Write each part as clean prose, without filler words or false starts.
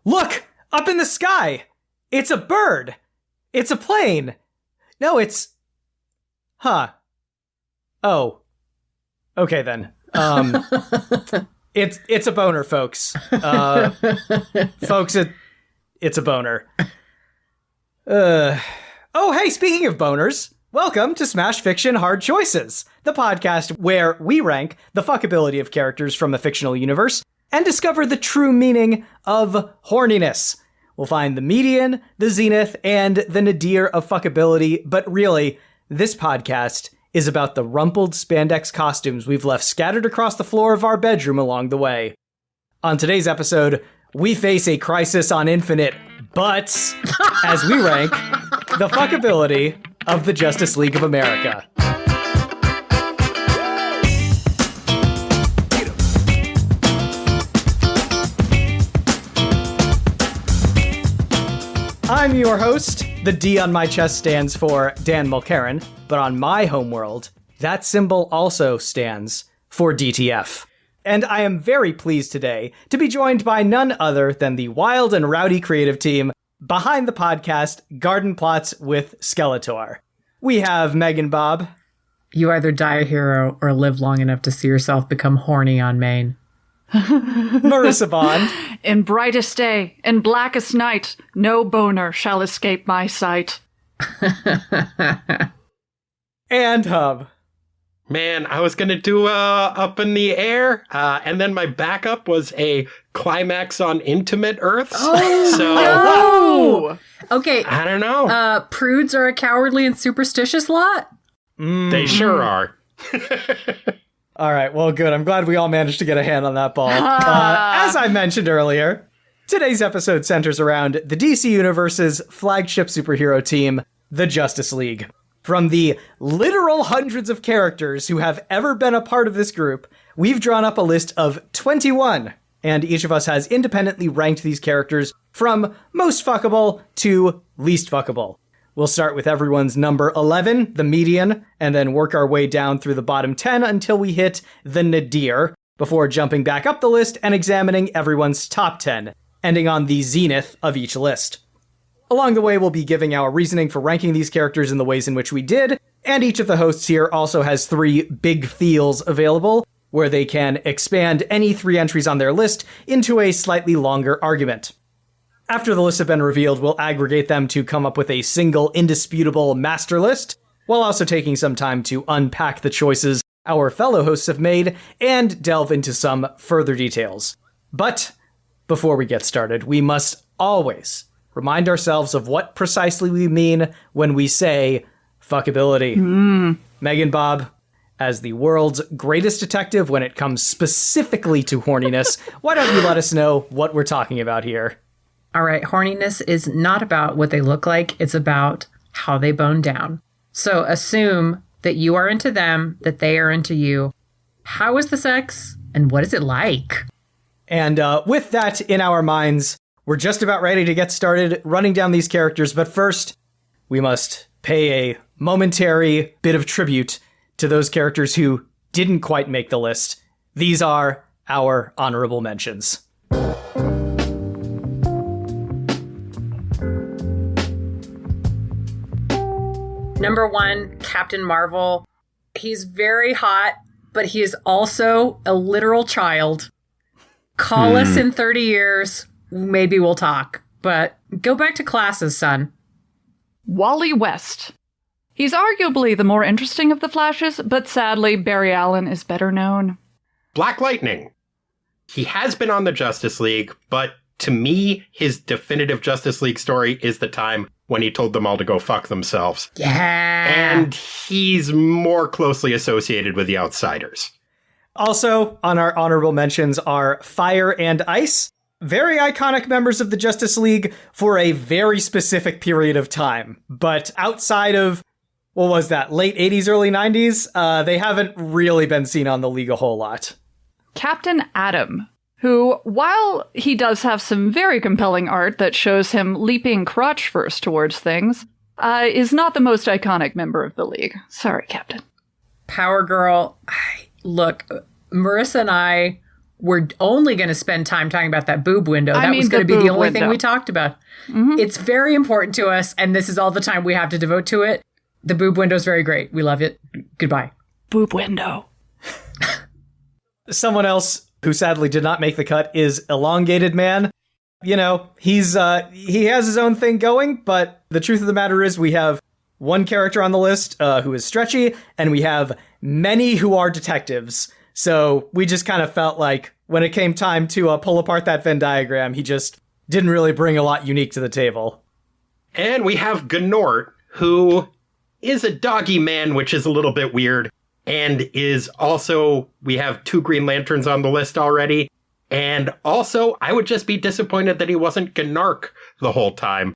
Look! Up in the sky! It's a bird! It's a plane! No, it's... Huh. Oh. Okay, then. It's a boner, folks. Folks, it's a boner. Oh, hey, speaking of boners, welcome to Smash Fiction Hard Choices, the podcast where we rank the fuckability of characters from a fictional universe and discover the true meaning of horniness. We'll find the median, the zenith, and the nadir of fuckability, but really, this podcast is about the rumpled spandex costumes we've left scattered across the floor of our bedroom along the way. On today's episode, we face a crisis on infinite butts as we rank the fuckability of the Justice League of America. I'm your host. The D on my chest stands for Dan Mulkerin, but on my homeworld, that symbol also stands for DTF. And I am very pleased today to be joined by none other than the wild and rowdy creative team behind the podcast Garden Plots with Skeletor. We have MeganBob. You either die a hero or live long enough to see yourself become horny on Maine. Marissa Bond. In brightest day, in blackest night, no boner shall escape my sight. And Hub. Man, I was going to do Up in the Air, and then my backup was a climax on Intimate Earths. Oh, so, no! Okay. I don't know. Prudes are a cowardly and superstitious lot? They sure are. All right, well, good. I'm glad we all managed to get a hand on that ball. As I mentioned earlier, today's episode centers around the DC Universe's flagship superhero team, the Justice League. From the literal hundreds of characters who have ever been a part of this group, we've drawn up a list of 21, and each of us has independently ranked these characters from most fuckable to least fuckable. We'll start with everyone's number 11, the median, and then work our way down through the bottom 10 until we hit the nadir, before jumping back up the list and examining everyone's top 10, ending on the zenith of each list. Along the way, we'll be giving our reasoning for ranking these characters in the ways in which we did, and each of the hosts here also has 3 big feels available, where they can expand any 3 entries on their list into a slightly longer argument. After the lists have been revealed, we'll aggregate them to come up with a single indisputable master list, while also taking some time to unpack the choices our fellow hosts have made and delve into some further details. But before we get started, we must always remind ourselves of what precisely we mean when we say fuckability. MeganBob, as the world's greatest detective when it comes specifically to horniness, why don't you let us know what we're talking about here? All right, horniness is not about what they look like. It's about how they bone down. So assume that you are into them, that they are into you. How is the sex, and what is it like? And with that in our minds, we're just about ready to get started running down these characters. But first, we must pay a momentary bit of tribute to those characters who didn't quite make the list. These are our honorable mentions. Number 1, Captain Marvel. He's very hot, but he is also a literal child. Call us in 30 years. Maybe we'll talk. But go back to classes, son. Wally West. He's arguably the more interesting of the Flashes, but sadly, Barry Allen is better known. Black Lightning. He has been on the Justice League, but to me, his definitive Justice League story is the time when he told them all to go fuck themselves. Yeah. And he's more closely associated with the Outsiders. Also, on our honorable mentions are Fire and Ice, very iconic members of the Justice League for a very specific period of time. But outside of, what was that, late 80s, early 90s, they haven't really been seen on the League a whole lot. Captain Atom, who, while he does have some very compelling art that shows him leaping crotch first towards things, is not the most iconic member of the League. Sorry, Captain. Power Girl. Look, Marissa and I we're only going to spend time talking about that boob window. That was going to be the only thing we talked about. Mm-hmm. It's very important to us, and this is all the time we have to devote to it. The boob window is very great. We love it. Goodbye. Boob window. Someone else who sadly did not make the cut is Elongated Man. You know, he has his own thing going, but the truth of the matter is we have one character on the list who is stretchy, and we have many who are detectives. So we just kind of felt like when it came time to pull apart that Venn diagram, he just didn't really bring a lot unique to the table. And we have Gnort, who is a doggy man, which is a little bit weird, and is also, we have 2 Green Lanterns on the list already. And also, I would just be disappointed that he wasn't Gnark the whole time.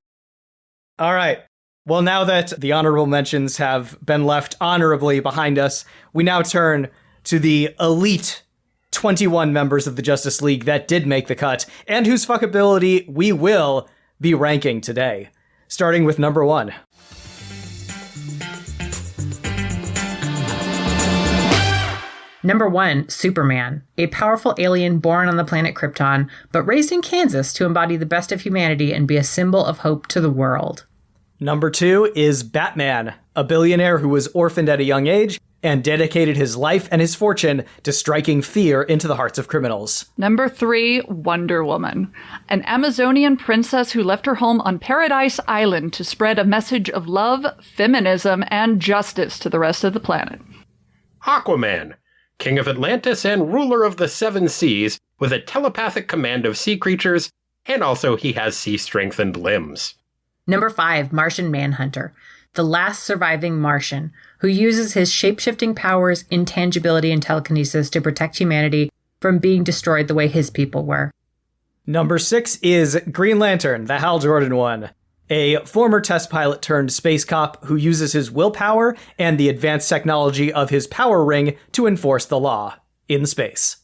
All right. Well, now that the honorable mentions have been left honorably behind us, we now turn to the elite 21 members of the Justice League that did make the cut, and whose fuckability we will be ranking today. Starting with number 1. Number 1, Superman, a powerful alien born on the planet Krypton, but raised in Kansas to embody the best of humanity and be a symbol of hope to the world. Number 2 is Batman, a billionaire who was orphaned at a young age and dedicated his life and his fortune to striking fear into the hearts of criminals. Number 3, Wonder Woman, an Amazonian princess who left her home on Paradise Island to spread a message of love, feminism, and justice to the rest of the planet. Aquaman, king of Atlantis and ruler of the 7 seas, with a telepathic command of sea creatures, and also he has sea-strengthened limbs. Number 5, Martian Manhunter, the last surviving Martian, who uses his shape-shifting powers, intangibility, and telekinesis to protect humanity from being destroyed the way his people were. Number 6 is Green Lantern, the Hal Jordan one, a former test pilot turned space cop who uses his willpower and the advanced technology of his power ring to enforce the law in space.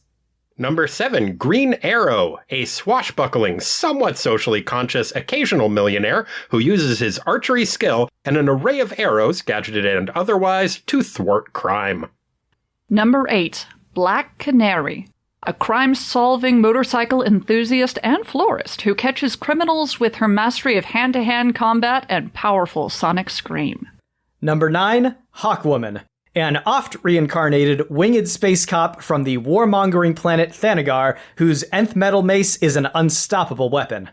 Number 7, Green Arrow, a swashbuckling, somewhat socially conscious occasional millionaire who uses his archery skill and an array of arrows, gadgeted and otherwise, to thwart crime. Number 8, Black Canary, a crime-solving motorcycle enthusiast and florist who catches criminals with her mastery of hand-to-hand combat and powerful sonic scream. Number 9, Hawkwoman, an oft-reincarnated winged space cop from the warmongering planet Thanagar, whose nth metal mace is an unstoppable weapon.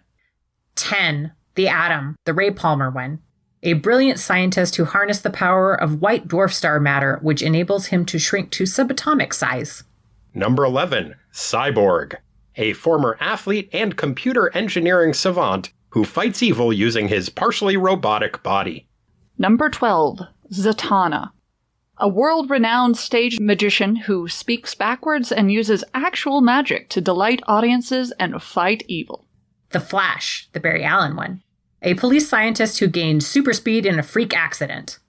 10, the Atom, the Ray Palmer one, a brilliant scientist who harnessed the power of white dwarf star matter, which enables him to shrink to subatomic size. Number 11, Cyborg, a former athlete and computer engineering savant who fights evil using his partially robotic body. Number 12, Zatanna, a world-renowned stage magician who speaks backwards and uses actual magic to delight audiences and fight evil. The Flash, the Barry Allen one, a police scientist who gained super speed in a freak accident.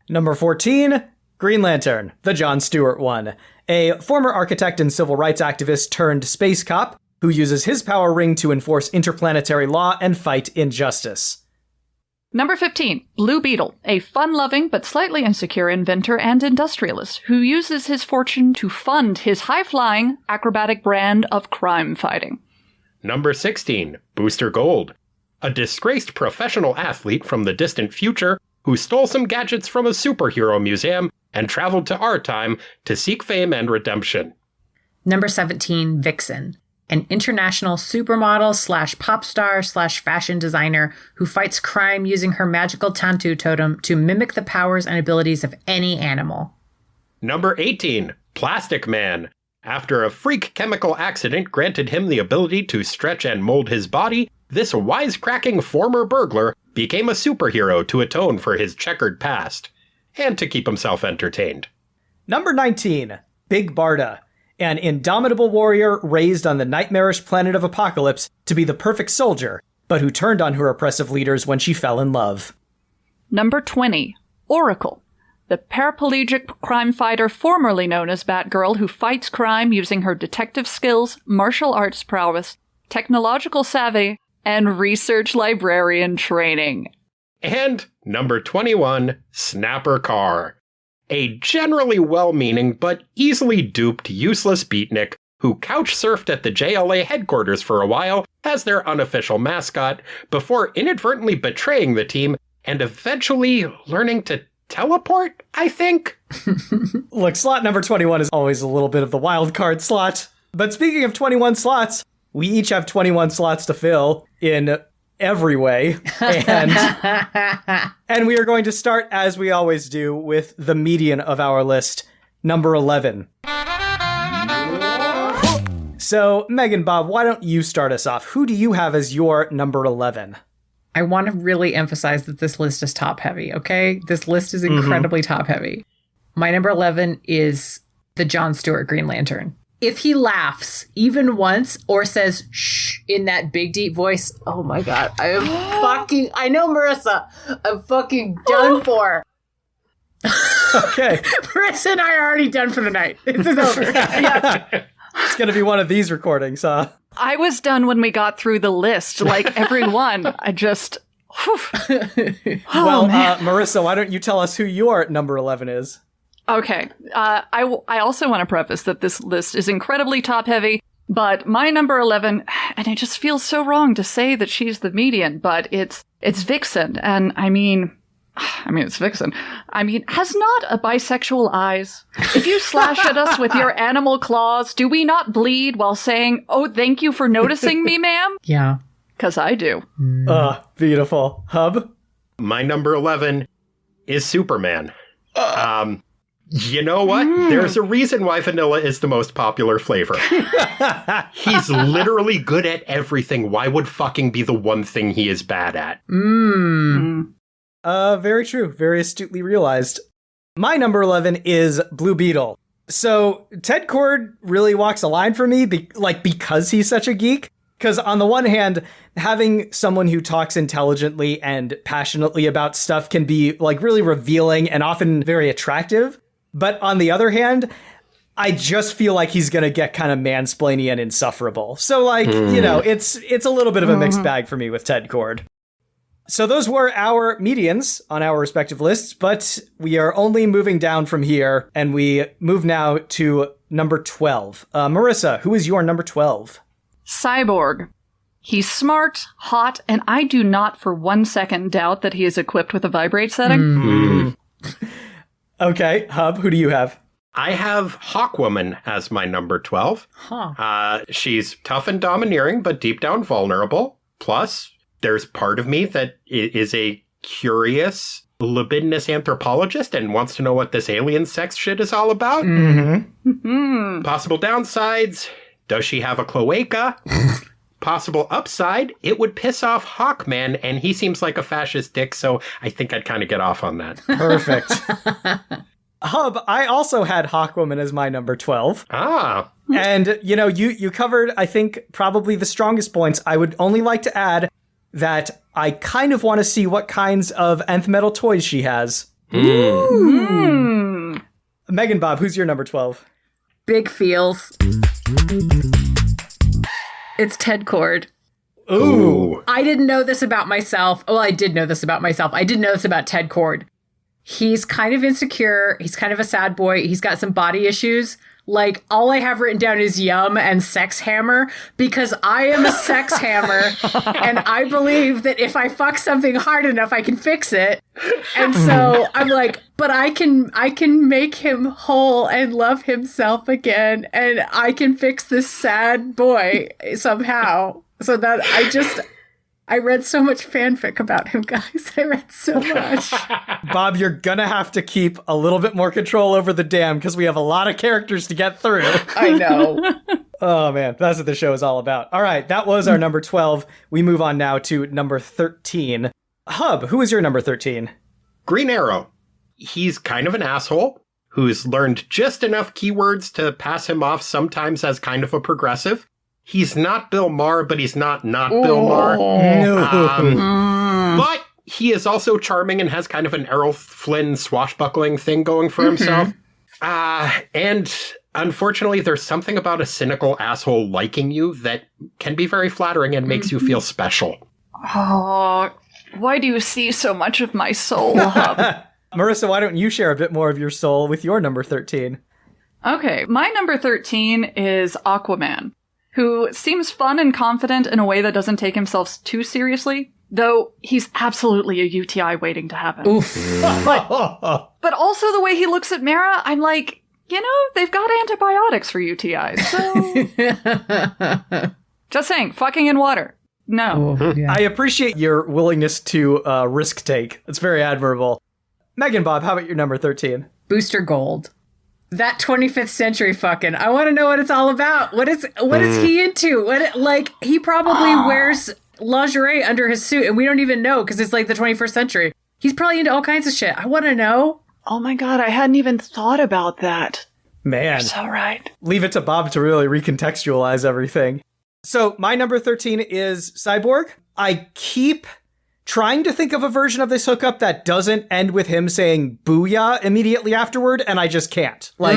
Number 14, Green Lantern, the Jon Stewart one, a former architect and civil rights activist turned space cop who uses his power ring to enforce interplanetary law and fight injustice. Number 15, Blue Beetle, a fun-loving but slightly insecure inventor and industrialist who uses his fortune to fund his high-flying, acrobatic brand of crime fighting. Number 16, Booster Gold, a disgraced professional athlete from the distant future who stole some gadgets from a superhero museum and traveled to our time to seek fame and redemption. Number 17, Vixen, an international supermodel / pop star / fashion designer who fights crime using her magical Tantu totem to mimic the powers and abilities of any animal. Number 18, Plastic Man. After a freak chemical accident granted him the ability to stretch and mold his body, this wisecracking former burglar became a superhero to atone for his checkered past, and to keep himself entertained. Number 19, Big Barda, an indomitable warrior raised on the nightmarish planet of Apocalypse to be the perfect soldier, but who turned on her oppressive leaders when she fell in love. Number 20, Oracle, the paraplegic crime fighter formerly known as Batgirl who fights crime using her detective skills, martial arts prowess, technological savvy, and research librarian training. And number 21, Snapper Carr, a generally well-meaning but easily duped useless beatnik who couch surfed at the JLA headquarters for a while as their unofficial mascot before inadvertently betraying the team and eventually learning to teleport, I think. Look, slot number 21 is always a little bit of the wild card slot. But speaking of 21 slots, we each have 21 slots to fill in every way. And we are going to start, as we always do, with the median of our list, number 11. So, MeganBob, why don't you start us off? Who do you have as your number 11? I want to really emphasize that this list is top heavy, okay? This list is incredibly top heavy. My number 11 is the Jon Stewart Green Lantern. If he laughs even once or says shh in that big deep voice, oh my God, I know Marissa, I'm fucking done for. Okay. Marissa and I are already done for the night. This is over. Yeah. It's going to be one of these recordings, huh? I was done when we got through the list, like everyone. I just... Marissa, why don't you tell us who your number 11 is? Okay. I also want to preface that this list is incredibly top-heavy, but my number 11, and it just feels so wrong to say that she's the median, but it's Vixen, and I mean, it's Vixen. I mean, has not a bisexual eyes? If you slash at us with your animal claws, do we not bleed while saying, oh, thank you for noticing me, ma'am? Yeah. Because I do. Beautiful. Hub? My number 11 is Superman. You know what? There's a reason why vanilla is the most popular flavor. He's literally good at everything. Why would fucking be the one thing he is bad at? Very true. Very astutely realized. My number 11 is Blue Beetle. So Ted Kord really walks a line for me, because he's such a geek. Because on the one hand, having someone who talks intelligently and passionately about stuff can be really revealing and often very attractive. But on the other hand, I just feel like he's going to get kind of mansplainy and insufferable. So it's a little bit of a mixed bag for me with Ted Kord. So those were our medians on our respective lists, but we are only moving down from here, and we move now to number 12. Marissa, who is your number 12? Cyborg. He's smart, hot, and I do not for 1 second doubt that he is equipped with a vibrate setting. Okay, Hub, who do you have? I have Hawkwoman as my number 12. She's tough and domineering, but deep down vulnerable. Plus, there's part of me that is a curious, libidinous anthropologist and wants to know what this alien sex shit is all about. Possible downsides. Does she have a cloaca? Possible upside, it would piss off Hawkman, and he seems like a fascist dick, so I think I'd kind of get off on that. Perfect. Hub, I also had Hawkwoman as my number 12. And, you covered, I think, probably the strongest points. I would only like to add that I kind of want to see what kinds of nth metal toys she has. MeganBob, who's your number 12? Big feels. It's Ted Kord. Ooh. I didn't know this about myself. Well, I did know this about myself. I didn't know this about Ted Kord. He's kind of insecure. He's kind of a sad boy. He's got some body issues. All I have written down is yum and sex hammer, because I am a sex hammer, and I believe that if I fuck something hard enough, I can fix it. And so I'm but I can make him whole and love himself again, and I can fix this sad boy somehow. So that I read so much fanfic about him, guys. I read so much. Bob, you're gonna have to keep a little bit more control over the dam, because we have a lot of characters to get through. I know. Oh, man. That's what the show is all about. All right. That was our number 12. We move on now to number 13. Hub, who is your number 13? Green Arrow. He's kind of an asshole who's learned just enough keywords to pass him off sometimes as kind of a progressive. He's not Bill Maher, but he's not Bill Maher. But he is also charming and has kind of an Errol Flynn swashbuckling thing going for himself. And unfortunately, there's something about a cynical asshole liking you that can be very flattering and makes you feel special. Oh, why do you see so much of my soul, Hub? Marissa, why don't you share a bit more of your soul with your number 13? Okay, my number 13 is Aquaman, who seems fun and confident in a way that doesn't take himself too seriously, though he's absolutely a UTI waiting to happen. Oof. But also the way he looks at Mara, I'm like, they've got antibiotics for UTIs, so... Just saying, fucking in water. No. Oh, yeah. I appreciate your willingness to risk take. It's very admirable. MeganBob, how about your number 13? Booster Gold. That 25th century fucking. I want to know what it's all about. What is he into? He probably wears lingerie under his suit and we don't even know because it's like the 21st century. He's probably into all kinds of shit. I want to know. Oh my god, I hadn't even thought about that. Man. You're so right. Leave it to Bob to really recontextualize everything. So my number 13 is Cyborg. I keep trying to think of a version of this hookup that doesn't end with him saying booyah immediately afterward, and I just can't. Not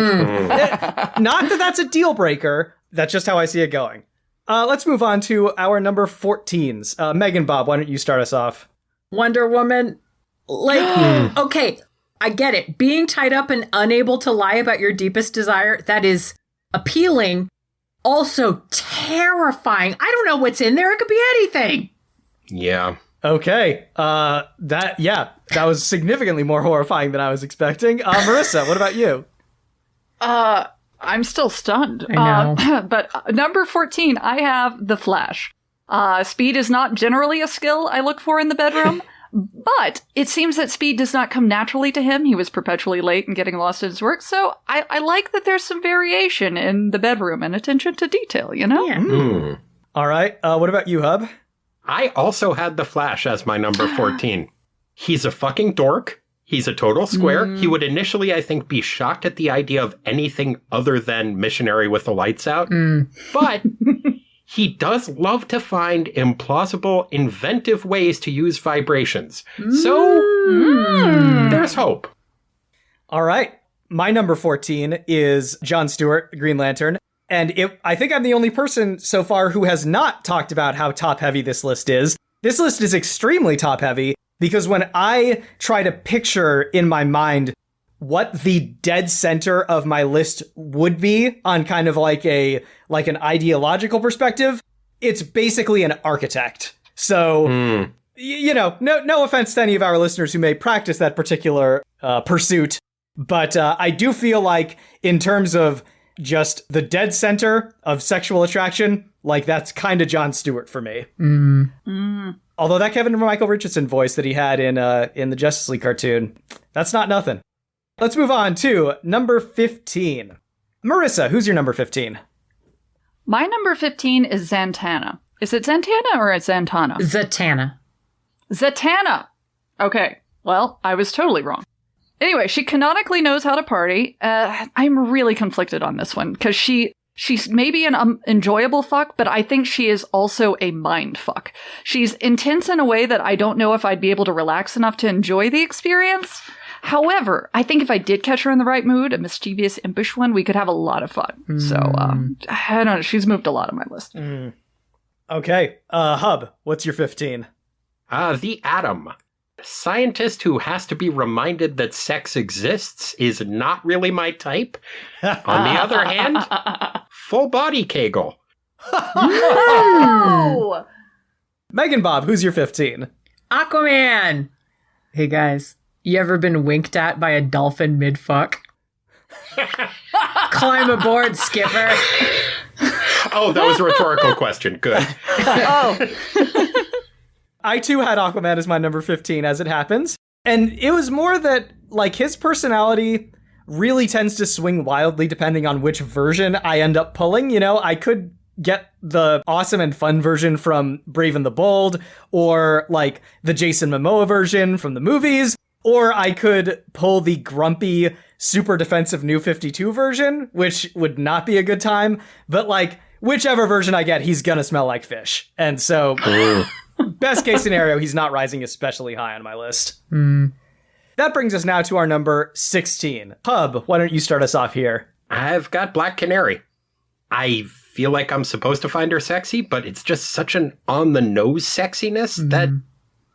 that that's a deal breaker. That's just how I see it going. Let's move on to our number 14s. MeganBob, why don't you start us off? Wonder Woman. Okay, I get it. Being tied up and unable to lie about your deepest desire, that is appealing. Also terrifying. I don't know what's in there. It could be anything. Yeah. Okay. That was significantly more horrifying than I was expecting. Marissa, what about you? I'm still stunned. I know. But number 14, I have the Flash. Speed is not generally a skill I look for in the bedroom, but it seems that speed does not come naturally to him. He was perpetually late and getting lost in his work, so I like that there's some variation in the bedroom and attention to detail, Yeah. All right. What about you, Hub? I also had the Flash as my number 14. He's a fucking dork. He's a total square. He would initially, I think, be shocked at the idea of anything other than missionary with the lights out. But he does love to find implausible, inventive ways to use vibrations. So there's hope. All right. My number 14 is Jon Stewart, Green Lantern. And I think I'm the only person so far who has not talked about how top-heavy this list is. This list is extremely top-heavy because when I try to picture in my mind what the dead center of my list would be on kind of like an ideological perspective, it's basically an architect. So, no offense to any of our listeners who may practice that particular pursuit, but I do feel like in terms of just the dead center of sexual attraction, like that's kind of Jon Stewart for me. Although that Kevin Michael Richardson voice that he had in the Justice League cartoon, that's not nothing. Let's move on to number 15. Marissa, who's your number 15? My number 15 is Zatanna. Is it Zatanna or it's Zatanna? Zatanna. Zatanna! Okay, well, I was totally wrong. Anyway, she canonically knows how to party. I'm really conflicted on this one, because she's maybe an enjoyable fuck, but I think she is also a mind fuck. She's intense in a way that I don't know if I'd be able to relax enough to enjoy the experience. However, I think if I did catch her in the right mood, a mischievous, impish one, we could have a lot of fun. So, I don't know, she's moved a lot on my list. Okay, Hub, what's your 15? The Atom. Scientist who has to be reminded that sex exists is not really my type. On the other hand, full body Kegel. Oh! MeganBob, who's your 15? Aquaman. Hey guys, you ever been winked at by a dolphin mid-fuck? Climb aboard, skipper. Oh, that was a rhetorical question. Good. I too had Aquaman as my number 15 as it happens. And it was more that, like, his personality really tends to swing wildly depending on which version I end up pulling. You know, I could get the awesome and fun version from Brave and the Bold, or like the Jason Momoa version from the movies, or I could pull the grumpy, super defensive New 52 version, which would not be a good time. But like, whichever version I get, he's gonna smell like fish. And so... best case scenario, he's not rising especially high on my list. That brings us now to our number 16. Hub, why don't you start us off here? I've got Black Canary. I feel like I'm supposed to find her sexy, but it's just such an on-the-nose sexiness that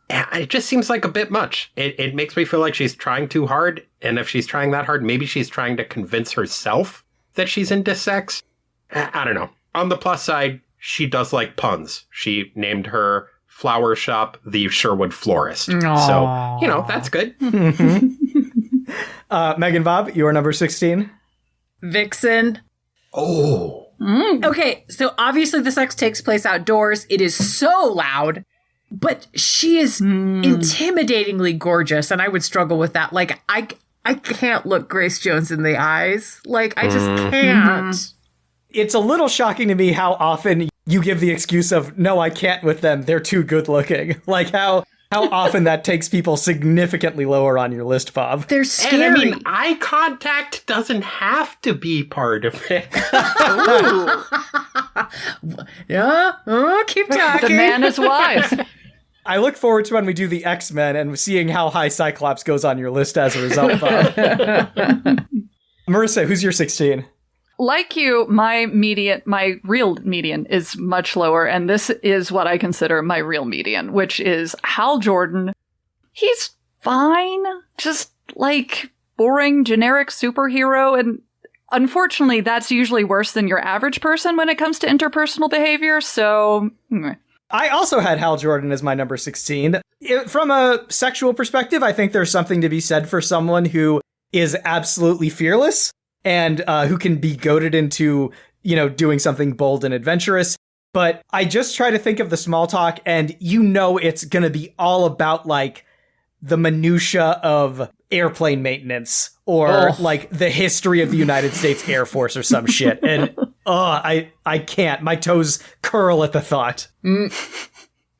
it just seems like a bit much. It makes me feel like she's trying too hard, and if she's trying that hard, maybe she's trying to convince herself that she's into sex. I don't know. On the plus side, she does like puns. She named her flower shop the Sherwood Florist. Aww. So, that's good. MeganBob, you are number 16. Vixen. Oh. Okay, so obviously the sex takes place outdoors. It is so loud, but she is intimidatingly gorgeous, and I would struggle with that. Like, I can't look Grace Jones in the eyes. Like, I just can't. It's a little shocking to me how often you give the excuse of, no, I can't with them. They're too good looking. Like how often that takes people significantly lower on your list, Bob. They're scary. And eye contact doesn't have to be part of it. Yeah, keep talking. The man is wise. I look forward to when we do the X-Men and seeing how high Cyclops goes on your list as a result, Bob. Marissa, who's your 16? Like you, my real median is much lower, and this is what I consider my real median, which is Hal Jordan. He's fine, just like boring, generic superhero, and unfortunately, that's usually worse than your average person when it comes to interpersonal behavior, so... I also had Hal Jordan as my number 16. From a sexual perspective, I think there's something to be said for someone who is absolutely fearless and who can be goaded into, doing something bold and adventurous. But I just try to think of the small talk, and it's going to be all about, like, the minutia of airplane maintenance or, like, the history of the United States Air Force or some shit. And, I can't. My toes curl at the thought.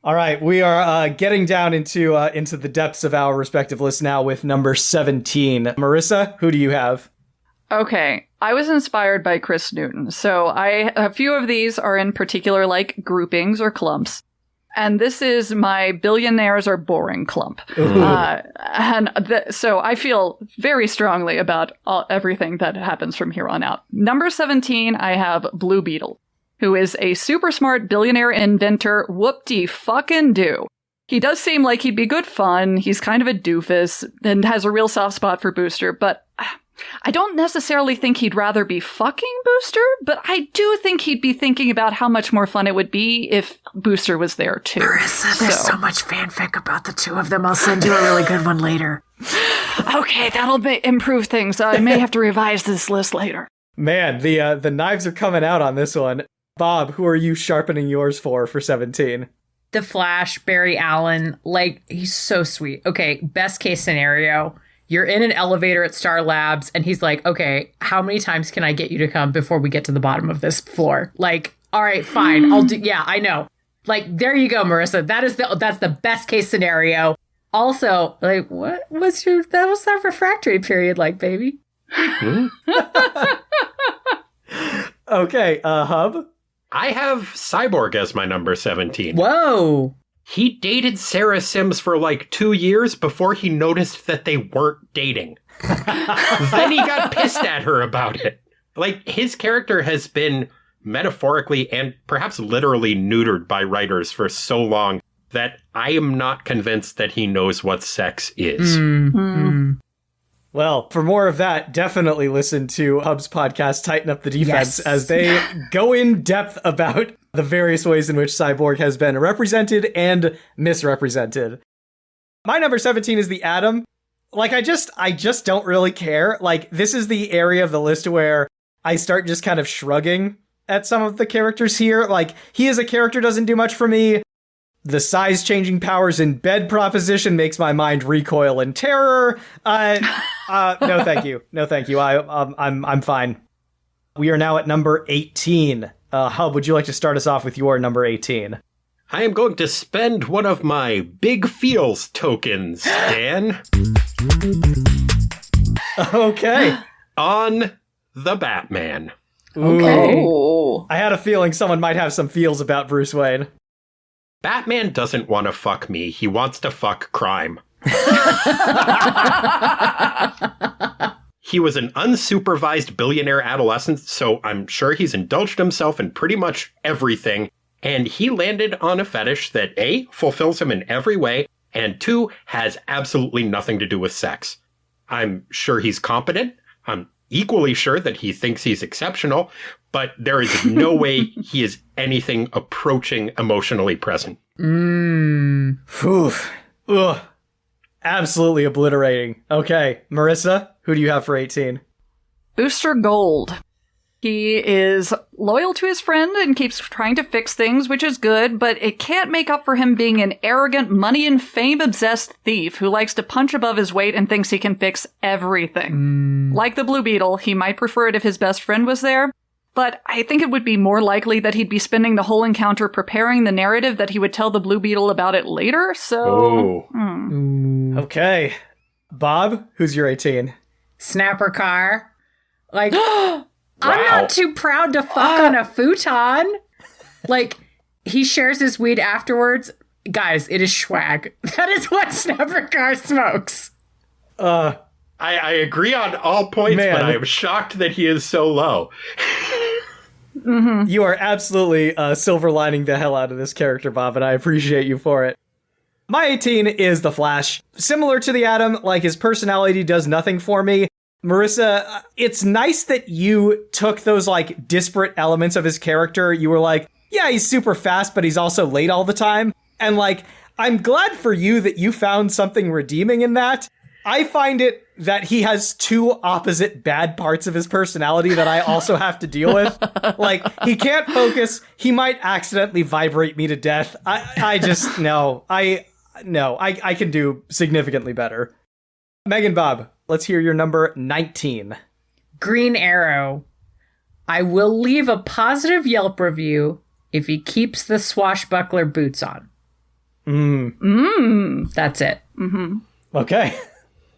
All right, we are getting down into the depths of our respective lists now with number 17. Marissa, who do you have? Okay, I was inspired by Chris Newton, so a few of these are in particular like groupings or clumps, and this is my billionaires are boring clump. So I feel very strongly about everything that happens from here on out. Number 17, I have Blue Beetle, who is a super smart billionaire inventor. Whoop-de-fucking-do. He does seem like he'd be good fun. He's kind of a doofus and has a real soft spot for Booster, but I don't necessarily think he'd rather be fucking Booster, but I do think he'd be thinking about how much more fun it would be if Booster was there too. Marissa, there's so much fanfic about the two of them. I'll send you a really good one later. Okay, that'll improve things. I may have to revise this list later. Man, the knives are coming out on this one. Bob, who are you sharpening yours for 17? The Flash, Barry Allen, like, he's so sweet. Okay, best case scenario. You're in an elevator at Star Labs, and he's like, okay, how many times can I get you to come before we get to the bottom of this floor? Like, all right, fine. I'll do. Yeah, I know. Like, there you go, Marissa. That's the best case scenario. Also, like, that was that refractory period like, baby? Okay, Hub? I have Cyborg as my number 17. Whoa. He dated Sarah Sims for like 2 years before he noticed that they weren't dating. Then he got pissed at her about it. Like, his character has been metaphorically and perhaps literally neutered by writers for so long that I am not convinced that he knows what sex is. Well, for more of that, definitely listen to Hub's podcast, Tighten Up the Defense, as they go in depth about the various ways in which Cyborg has been represented and misrepresented. My number 17 is the Atom. Like, I just don't really care. Like, this is the area of the list where I start just kind of shrugging at some of the characters here. Like, he as a character doesn't do much for me. The size-changing powers in bed proposition makes my mind recoil in terror. No, thank you. No, thank you. I'm fine. We are now at number 18. Hub, would you like to start us off with your number 18? I am going to spend one of my big feels tokens, Dan. Okay. On the Batman. Okay. Oh. I had a feeling someone might have some feels about Bruce Wayne. Batman doesn't want to fuck me. He wants to fuck crime. He was an unsupervised billionaire adolescent, so I'm sure he's indulged himself in pretty much everything. And he landed on a fetish that A, fulfills him in every way, and 2, has absolutely nothing to do with sex. I'm sure he's competent. I'm equally sure that he thinks he's exceptional, but there is no way he is anything approaching emotionally present. Phew. Ugh. Absolutely obliterating. Okay, Marissa, who do you have for 18? Booster Gold. He is loyal to his friend and keeps trying to fix things, which is good, but it can't make up for him being an arrogant, money and fame-obsessed thief who likes to punch above his weight and thinks he can fix everything. Like the Blue Beetle, he might prefer it if his best friend was there, but I think it would be more likely that he'd be spending the whole encounter preparing the narrative that he would tell the Blue Beetle about it later, so... Okay. Bob, who's your 18? Snapper car. Like, I'm not too proud to fuck on a futon. Like, he shares his weed afterwards. Guys, it is swag. That is what Snapper car smokes. I agree on all points, Man. but I am shocked that he is so low. You are absolutely silver lining the hell out of this character, Bob, and I appreciate you for it. My 18 is the Flash. Similar to the Atom, like his personality does nothing for me. Marissa, it's nice that you took those like disparate elements of his character. You were like, yeah, he's super fast, but he's also late all the time. And like, I'm glad for you that you found something redeeming in that. I find it that he has two opposite bad parts of his personality that I also have to deal with. Like, he can't focus. He might accidentally vibrate me to death. I just, no. I can do significantly better. MeganBob, let's hear your number 19. Green Arrow. I will leave a positive Yelp review if he keeps the swashbuckler boots on. That's it. Okay.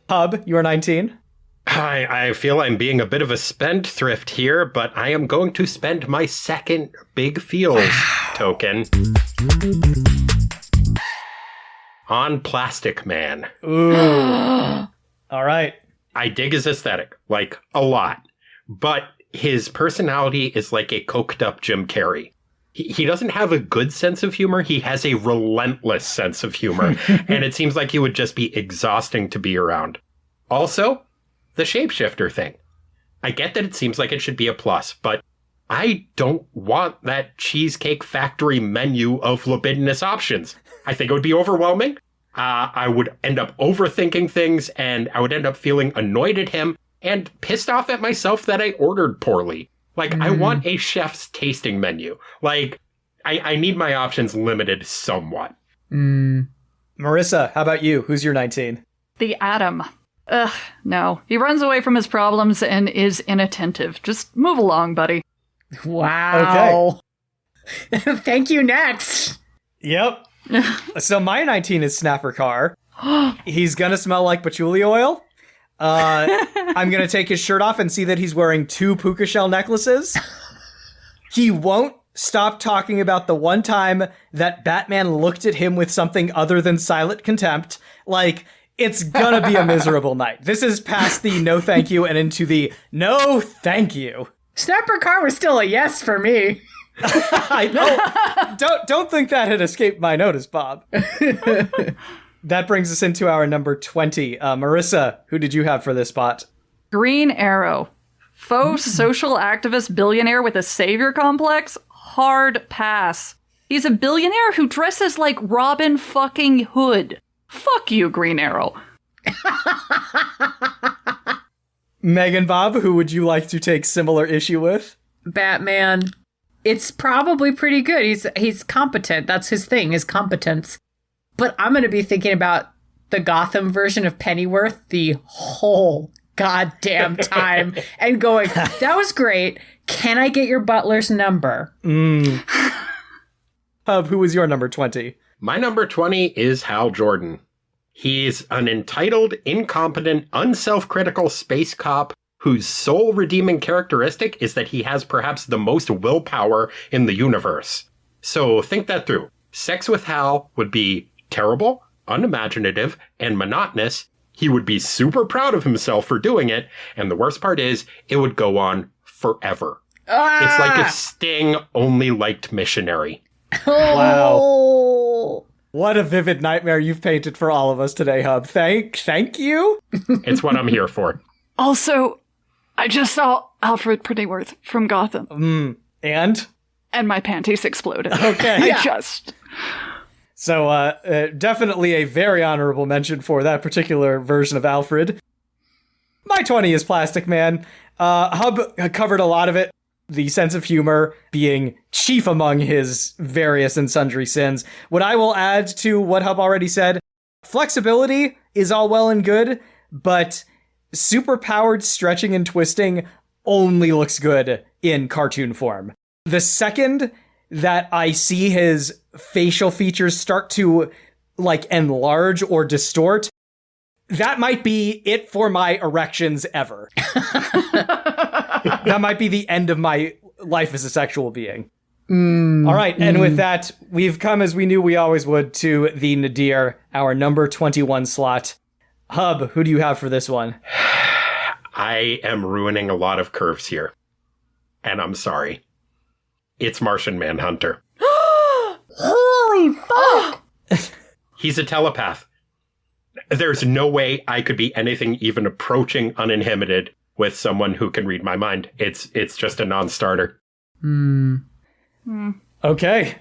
Hub, you are 19. I feel I'm being a bit of a spendthrift here, but I am going to spend my second big feels token on Plastic Man. Ooh. All right. I dig his aesthetic, like, a lot. But his personality is like a coked up Jim Carrey. He doesn't have a good sense of humor. He has a relentless sense of humor. And it seems like he would just be exhausting to be around. Also, the shapeshifter thing. I get that it seems like it should be a plus, but I don't want that Cheesecake Factory menu of libidinous options. I think it would be overwhelming. I would end up overthinking things, and I would end up feeling annoyed at him and pissed off at myself that I ordered poorly. Like, I want a chef's tasting menu. Like, I need my options limited somewhat. Marissa, how about you? Who's your 19? The Atom. Ugh, no. He runs away from his problems and is inattentive. Just move along, buddy. Wow. Okay. Thank you, next. Yep. So my 19 is Snapper Car. He's gonna smell like patchouli oil. I'm gonna take his shirt off and see that he's wearing 2 puka shell necklaces. He won't stop talking about the one time that Batman looked at him with something other than silent contempt. Like, it's gonna be a miserable night. This is past the no thank you and into the no thank you. Snapper car was still a yes for me. I know. Don't think that had escaped my notice, Bob. That brings us into our number 20. Marissa, who did you have for this spot? Green Arrow. Faux social activist billionaire with a savior complex? Hard pass. He's a billionaire who dresses like Robin fucking Hood. Fuck you, Green Arrow. MeganBob, who would you like to take similar issue with? Batman. It's probably pretty good. He's competent. That's his thing, his competence. But I'm going to be thinking about the Gotham version of Pennyworth the whole goddamn time and going, that was great. Can I get your butler's number? Hub, who was your number 20? My number 20 is Hal Jordan. He's an entitled, incompetent, unself-critical space cop whose sole redeeming characteristic is that he has perhaps the most willpower in the universe. So think that through. Sex with Hal would be terrible, unimaginative, and monotonous. He would be super proud of himself for doing it, and the worst part is, it would go on forever. It's like if Sting only liked Missionary. Wow. What a vivid nightmare you've painted for all of us today, Hub. Thank you. It's what I'm here for. Also, I just saw Alfred Pennyworth from Gotham. And? And my panties exploded. Okay. So, definitely a very honorable mention for that particular version of Alfred. My 20 is Plastic Man. Hub covered a lot of it. The sense of humor being chief among his various and sundry sins. What I will add to what Hub already said, flexibility is all well and good, but superpowered stretching and twisting only looks good in cartoon form. The second that I see his facial features start to like enlarge or distort, that might be it for my erections ever. That might be the end of my life as a sexual being. All right, and with that, we've come as we knew we always would to the nadir, our number 21 slot. Hub, who do you have for this one? I am ruining a lot of curves here. And I'm sorry. It's Martian Manhunter. Holy fuck! He's a telepath. There's no way I could be anything even approaching uninhibited with someone who can read my mind. It's just a non-starter. Okay.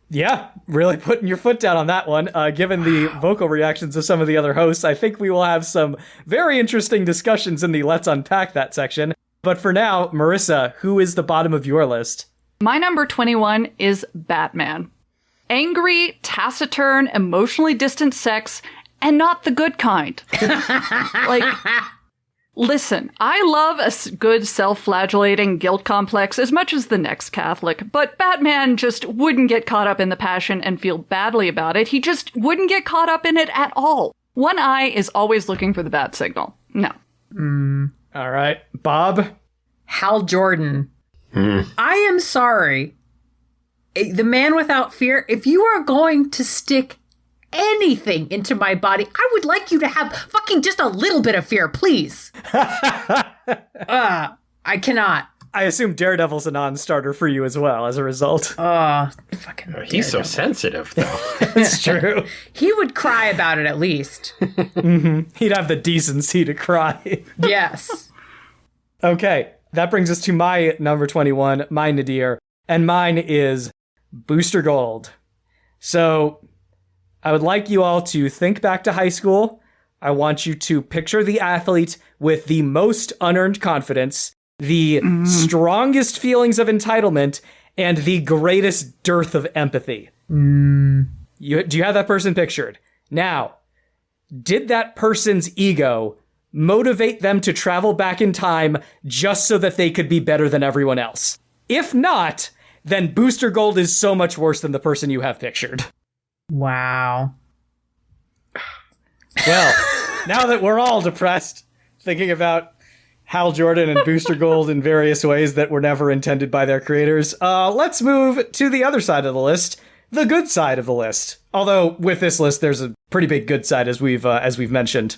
Yeah, really putting your foot down on that one. Given the vocal reactions of some of the other hosts, I think we will have some very interesting discussions in the Let's Unpack That section. But for now, Marissa, who is the bottom of your list? My number 21 is Batman. Angry, taciturn, emotionally distant sex, and not the good kind. Like, listen, I love a good self-flagellating guilt complex as much as the next Catholic, but Batman just wouldn't get caught up in the passion and feel badly about it. He just wouldn't get caught up in it at all. One eye is always looking for the bat signal. No. All right. Bob? Hal Jordan. I am sorry. The man without fear, if you are going to stick anything into my body, I would like you to have fucking just a little bit of fear, please. I cannot. I assume Daredevil's a non-starter for you as well, as a result. Fucking He's so sensitive, though. It's true. He would cry about it at least. He'd have the decency to cry. Yes. Okay, that brings us to my number 21, my nadir, and mine is Booster Gold. So, I would like you all to think back to high school. I want you to picture the athlete with the most unearned confidence, the strongest feelings of entitlement, and the greatest dearth of empathy. Do you have that person pictured? Now, did that person's ego motivate them to travel back in time just so that they could be better than everyone else? If not, then Booster Gold is so much worse than the person you have pictured. Wow. Well, now that we're all depressed, thinking about Hal Jordan and Booster Gold in various ways that were never intended by their creators, let's move to the other side of the list, the good side of the list. Although with this list, there's a pretty big good side, as we've mentioned.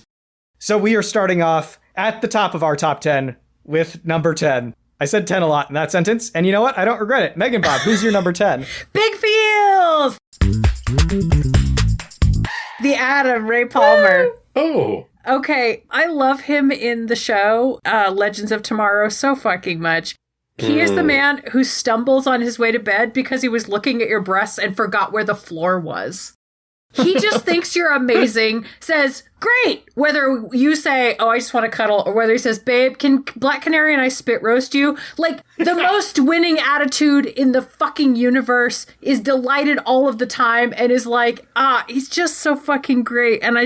So we are starting off at the top of our top 10 with number 10. I said 10 a lot in that sentence, and you know what? I don't regret it. MeganBob, who's your number 10? Big feels! The Atom, Ray Palmer. Oh. Okay, I love him in the show, Legends of Tomorrow, so fucking much. He is the man who stumbles on his way to bed because he was looking at your breasts and forgot where the floor was. He just thinks you're amazing, says, great, whether you say, oh, I just want to cuddle, or whether he says, babe, can Black Canary and I spit roast you? Like, the most winning attitude in the fucking universe, is delighted all of the time, and is like, he's just so fucking great, and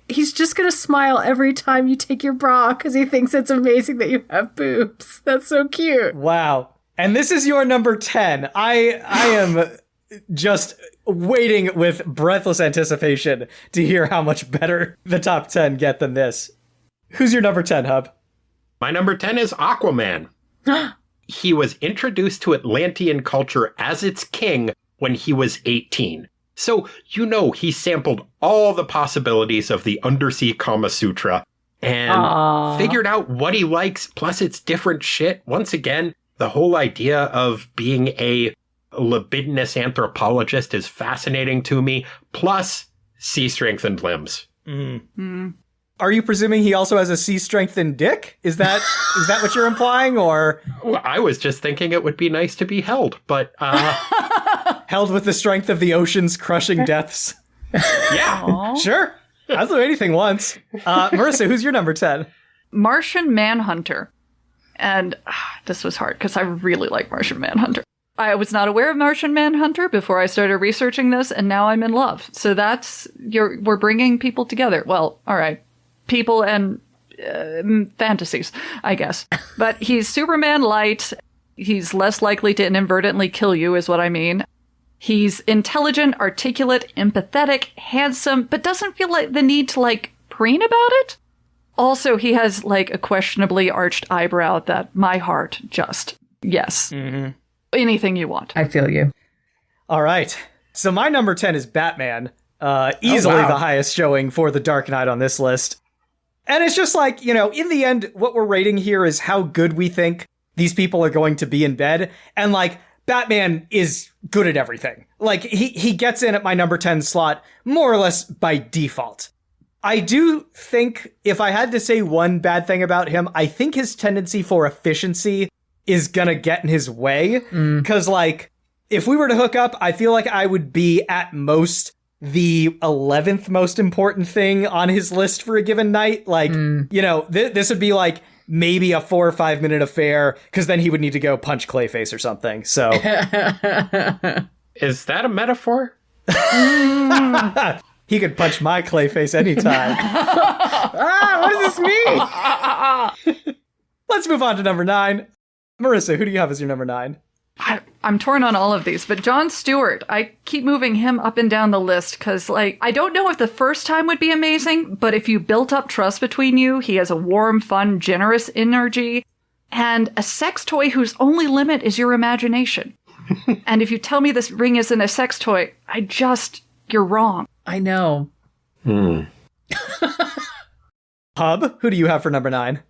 he's just gonna smile every time you take your bra, because he thinks it's amazing that you have boobs. That's so cute. Wow. And this is your number 10. I am just waiting with breathless anticipation to hear how much better the top 10 get than this. Who's your number 10, Hub? My number 10 is Aquaman. He was introduced to Atlantean culture as its king when he was 18. So, he sampled all the possibilities of the undersea Kama Sutra and figured out what he likes, plus it's different shit. Once again, the whole idea of being a libidinous anthropologist is fascinating to me, plus sea-strengthened limbs. Are you presuming he also has a sea-strengthened dick? Is that what you're implying, or? Well, I was just thinking it would be nice to be held, but Held with the strength of the ocean's crushing depths. yeah. Aww. Sure. I'll do anything once. Marissa, who's your number 10? Martian Manhunter. And this was hard because I really like Martian Manhunter. I was not aware of Martian Manhunter before I started researching this, and now I'm in love. So we're bringing people together. Well, all right. People and fantasies, I guess. But he's Superman light. He's less likely to inadvertently kill you, is what I mean. He's intelligent, articulate, empathetic, handsome, but doesn't feel like the need to, preen about it. Also, he has, a questionably arched eyebrow that my heart just, yes. Mm-hmm. Anything you want. I feel you. All right. So my number 10 is Batman. Easily the highest showing for the Dark Knight on this list. And it's just in the end, what we're rating here is how good we think these people are going to be in bed. And, Batman is good at everything. He gets in at my number 10 slot more or less by default. I do think if I had to say one bad thing about him, I think his tendency for efficiency is gonna get in his way. Because, if we were to hook up, I feel like I would be at most the 11th most important thing on his list for a given night. This would be maybe a 4 or 5 minute affair, because then he would need to go punch Clayface or something. So Is that a metaphor? He could punch my Clayface anytime. What does this mean? Let's move on to number 9. Marissa, who do you have as your number 9? I'm torn on all of these, but Jon Stewart, I keep moving him up and down the list because, I don't know if the first time would be amazing, but if you built up trust between you, he has a warm, fun, generous energy, and a sex toy whose only limit is your imagination. And if you tell me this ring isn't a sex toy, you're wrong. I know. Hub, who do you have for number 9?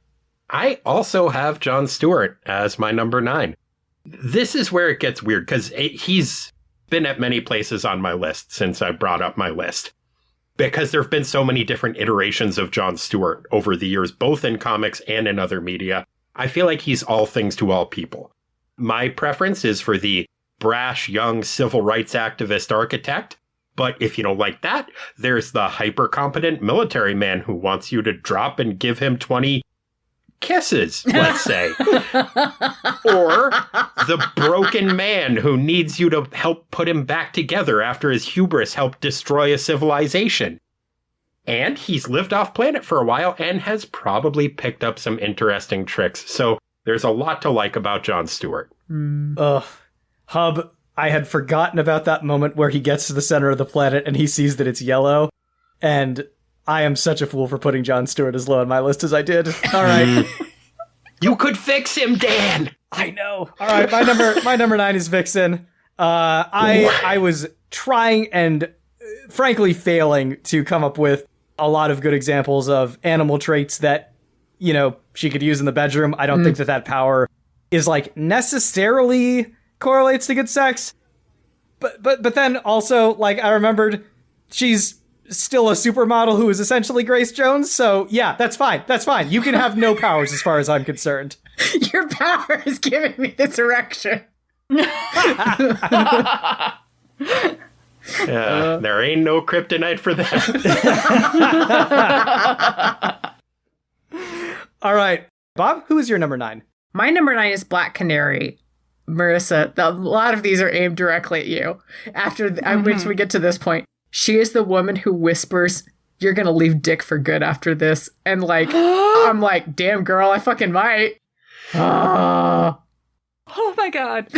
I also have Jon Stewart as my number 9. This is where it gets weird, because he's been at many places on my list since I brought up my list. Because there have been so many different iterations of Jon Stewart over the years, both in comics and in other media. I feel like he's all things to all people. My preference is for the brash, young civil rights activist architect. But if you don't like that, there's the hyper-competent military man who wants you to drop and give him 20 kisses, let's say. Or the broken man who needs you to help put him back together after his hubris helped destroy a civilization. And he's lived off planet for a while and has probably picked up some interesting tricks. So there's a lot to like about Jon Stewart. Hub, I had forgotten about that moment where he gets to the center of the planet and he sees that it's yellow. And I am such a fool for putting Jon Stewart as low on my list as I did. All right. You could fix him, Dan! I know. All right, my number 9 is Vixen. I was trying and frankly failing to come up with a lot of good examples of animal traits that, she could use in the bedroom. I don't think that power is necessarily correlates to good sex. But then also, I remembered she's still a supermodel who is essentially Grace Jones. So yeah, that's fine. That's fine. You can have no powers as far as I'm concerned. Your power is giving me this erection. There ain't no kryptonite for that. All right. Bob, who is your number 9? My number 9 is Black Canary. Marissa, a lot of these are aimed directly at you. After once we get to this point, she is the woman who whispers, "You're gonna leave Dick for good after this." And I'm like, damn girl, I fucking might. Oh my god.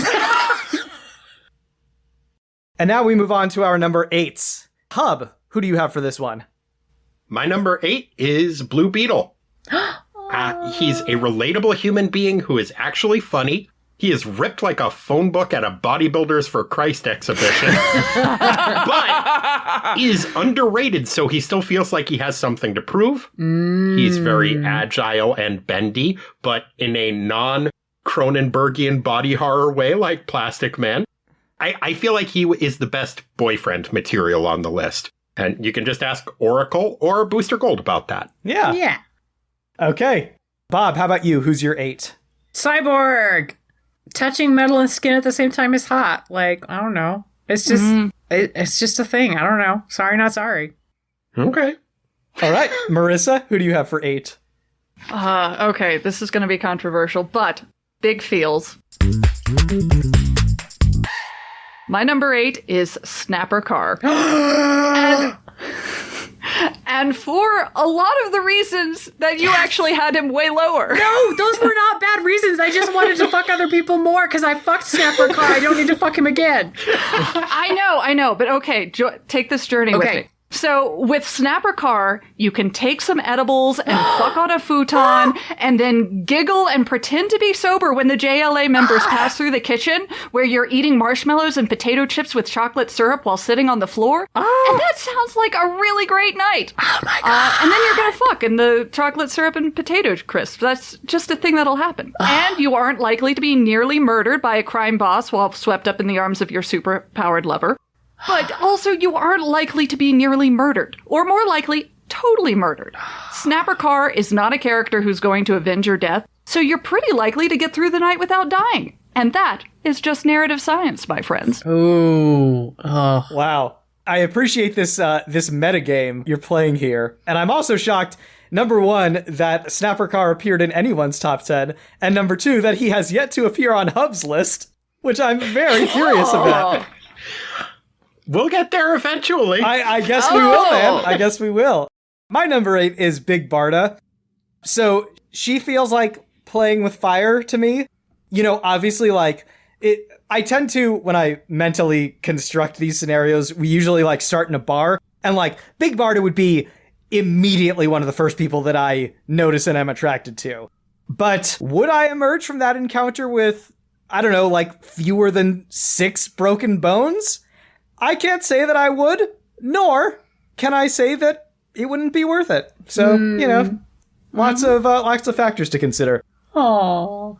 And now we move on to our number 8s. Hub, who do you have for this one? My number 8 is Blue Beetle. He's a relatable human being who is actually funny. He is ripped like a phone book at a Bodybuilders for Christ exhibition. But is underrated, so he still feels like he has something to prove. He's very agile and bendy, but in a non-Cronenbergian body horror way, like Plastic Man. I feel like he is the best boyfriend material on the list. And you can just ask Oracle or Booster Gold about that. Yeah. Yeah. Okay. Bob, how about you? Who's your 8? Cyborg! Touching metal and skin at the same time is hot. Like, I don't know. It's just, it's just a thing. I don't know. Sorry, not sorry. Okay. All right. Marissa, who do you have for 8? Okay, this is going to be controversial, but big feels. My number 8 is Snapper Carr. And for a lot of the reasons that you actually had him way lower. No, those were not bad reasons. I just wanted to fuck other people more because I fucked Snapper Carr. I don't need to fuck him again. I know, but okay, take this journey with me. So with Snapper Carr, you can take some edibles and fuck on a futon and then giggle and pretend to be sober when the JLA members pass through the kitchen where you're eating marshmallows and potato chips with chocolate syrup while sitting on the floor. And that sounds like a really great night. Oh my God. And then you're going to fuck in the chocolate syrup and potato crisps. That's just a thing that'll happen. And you aren't likely to be nearly murdered by a crime boss while swept up in the arms of your super-powered lover. But also, you aren't likely to be nearly murdered, or more likely, totally murdered. Snapper Carr is not a character who's going to avenge your death, so you're pretty likely to get through the night without dying. And that is just narrative science, my friends. Ooh. Oh. Wow. I appreciate this this metagame you're playing here. And I'm also shocked, number 1, that Snapper Carr appeared in anyone's top 10, and number 2, that he has yet to appear on Hub's list, which I'm very curious about. We'll get there eventually. I guess we will, man. I guess we will. My number 8 is Big Barda. So she feels like playing with fire to me. You know, obviously, like, I tend to, when I mentally construct these scenarios, we usually, like, start in a bar. And, like, Big Barda would be immediately one of the first people that I notice and am attracted to. But would I emerge from that encounter with, I don't know, like, fewer than 6 broken bones? I can't say that I would, nor can I say that it wouldn't be worth it. So, you know, lots of factors to consider. Aww.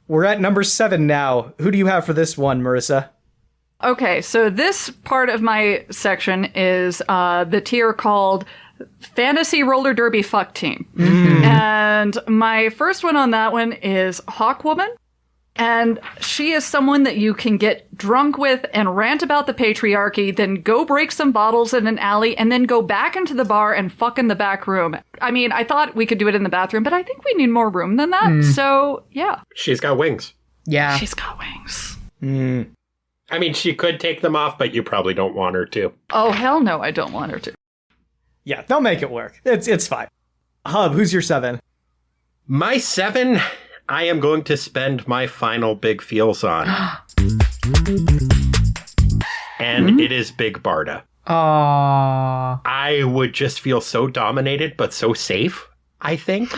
We're at number 7 now. Who do you have for this one, Marissa? Okay, so this part of my section is the tier called Fantasy Roller Derby Fuck Team. And my first one on that one is Hawkwoman. And she is someone that you can get drunk with and rant about the patriarchy, then go break some bottles in an alley, and then go back into the bar and fuck in the back room. I mean, I thought we could do it in the bathroom, but I think we need more room than that. So, yeah. She's got wings. Yeah. She's got wings. I mean, she could take them off, but you probably don't want her to. Oh, hell no, I don't want her to. Yeah, they'll make it work. It's fine. Hub, who's your 7? My 7... I am going to spend my final big feels on. And it is Big Barda. Aww. I would just feel so dominated, but so safe, I think.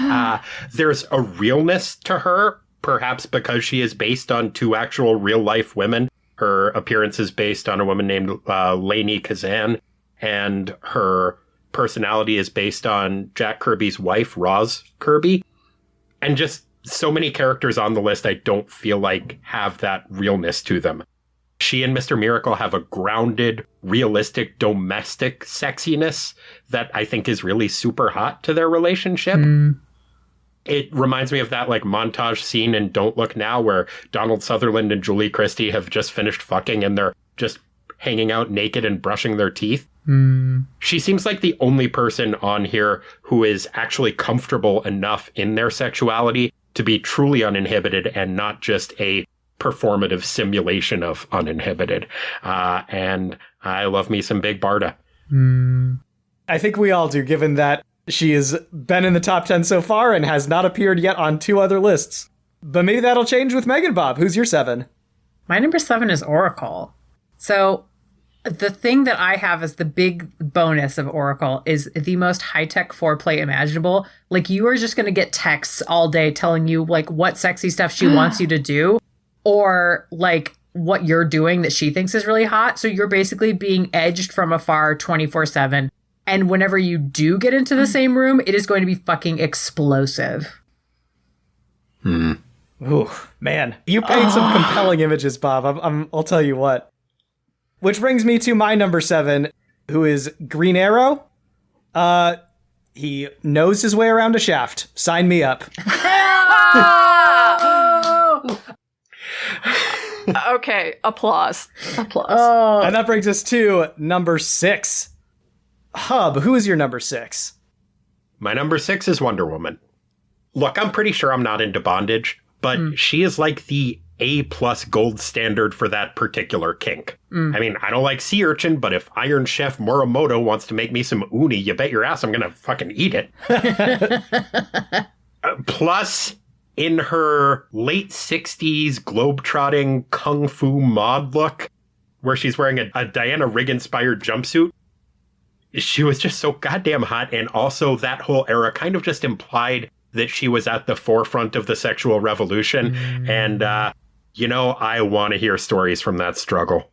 There's a realness to her, perhaps because she is based on 2 actual real-life women. Her appearance is based on a woman named Lainey Kazan, and her personality is based on Jack Kirby's wife, Roz Kirby. And just so many characters on the list I don't feel like have that realness to them. She and Mr. Miracle have a grounded, realistic, domestic sexiness that I think is really super hot to their relationship. It reminds me of that like montage scene in Don't Look Now where Donald Sutherland and Julie Christie have just finished fucking and they're just hanging out naked and brushing their teeth. She seems like the only person on here who is actually comfortable enough in their sexuality to be truly uninhibited and not just a performative simulation of uninhibited. And I love me some Big Barda. I think we all do, given that she has been in the top 10 so far and has not appeared yet on 2 other lists. But maybe that'll change with MeganBob. Who's your 7? My number 7 is Oracle. So the thing that I have as the big bonus of Oracle is the most high-tech foreplay imaginable. Like, you are just going to get texts all day telling you, like, what sexy stuff she wants you to do, or, like, what you're doing that she thinks is really hot. So you're basically being edged from afar 24/7. And whenever you do get into the same room, it is going to be fucking explosive. Ooh, man. You paint some compelling images, Bob. I'll tell you what. Which brings me to my number 7. who is Green Arrow. He knows his way around a shaft. Sign me up. Okay, applause. And that brings us to number 6. Hub, who is your number 6? My number 6 is Wonder Woman. Look, I'm pretty sure I'm not into bondage, but she is like the A+ gold standard for that particular kink. I mean, I don't like sea urchin, but if Iron Chef Morimoto wants to make me some uni, you bet your ass I'm gonna fucking eat it. Plus, in her late 60s globetrotting kung fu mod look, where she's wearing a Diana Rigg-inspired jumpsuit, she was just so goddamn hot, and also that whole era kind of just implied that she was at the forefront of the sexual revolution, and, I want to hear stories from that struggle.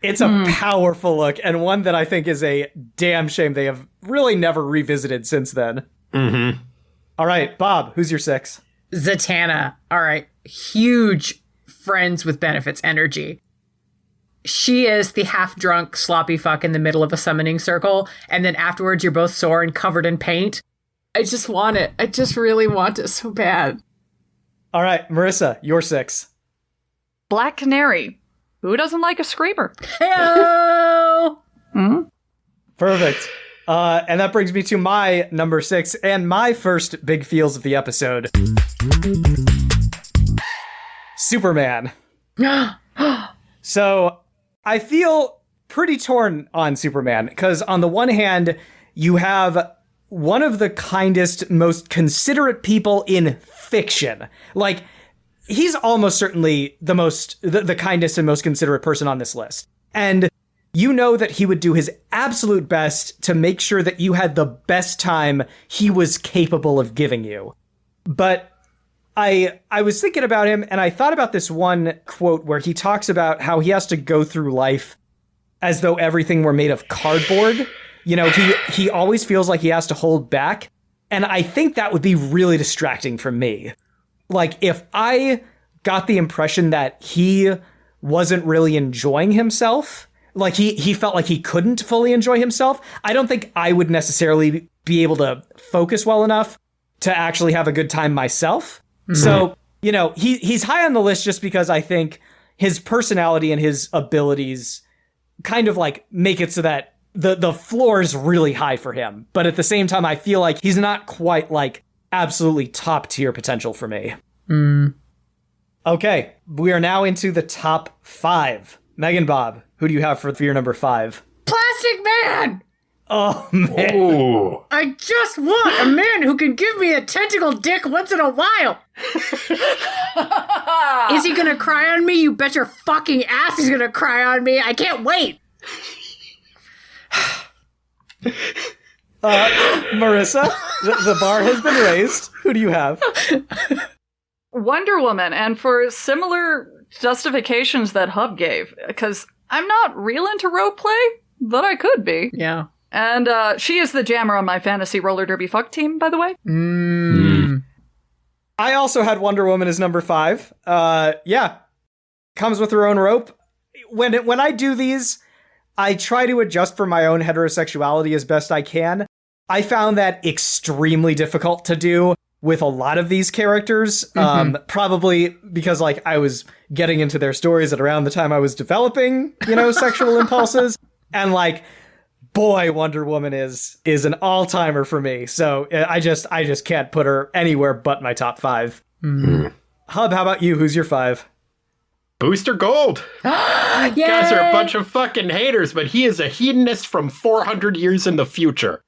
It's a powerful look, and one that I think is a damn shame they have really never revisited since then. Mm-hmm. All right, Bob, who's your 6? Zatanna. All right. Huge friends with benefits energy. She is the half-drunk sloppy fuck in the middle of a summoning circle, and then afterwards you're both sore and covered in paint. I just want it. I just really want it so bad. All right, Marissa, your 6. Black Canary. Who doesn't like a screamer? Hello! Perfect. And that brings me to my number 6 and my first big feels of the episode. Superman. So I feel pretty torn on Superman because on the one hand, you have one of the kindest, most considerate people in fiction. Like, he's almost certainly the kindest and most considerate person on this list. And you know that he would do his absolute best to make sure that you had the best time he was capable of giving you. But I was thinking about him, and I thought about this one quote where he talks about how he has to go through life as though everything were made of cardboard. You know, he always feels like he has to hold back. And I think that would be really distracting for me. Like, if I got the impression that he wasn't really enjoying himself, like he felt like he couldn't fully enjoy himself, I don't think I would necessarily be able to focus well enough to actually have a good time myself. Mm-hmm. So, he's high on the list just because I think his personality and his abilities kind of like make it so that the floor is really high for him. But at the same time, I feel like he's not quite like absolutely top tier potential for me. Okay, we are now into the top 5. MeganBob, who do you have for your number 5? Plastic Man! Oh, man. Ooh. I just want a man who can give me a tentacle dick once in a while. Is he gonna cry on me? You bet your fucking ass he's gonna cry on me. I can't wait. Marissa, the bar has been raised. Who do you have? Wonder Woman, and for similar justifications that Hub gave, because I'm not real into rope play, but I could be. Yeah. And she is the jammer on my fantasy roller derby fuck team, by the way. I also had Wonder Woman as number 5. Yeah. Comes with her own rope. When I do these, I try to adjust for my own heterosexuality as best I can. I found that extremely difficult to do with a lot of these characters, probably because like I was getting into their stories at around the time I was developing, sexual impulses. And like, boy, Wonder Woman is an all-timer for me. So I just can't put her anywhere but my top 5. Hub, how about you? Who's your 5? Booster Gold. You guys are a bunch of fucking haters, but he is a hedonist from 400 years in the future.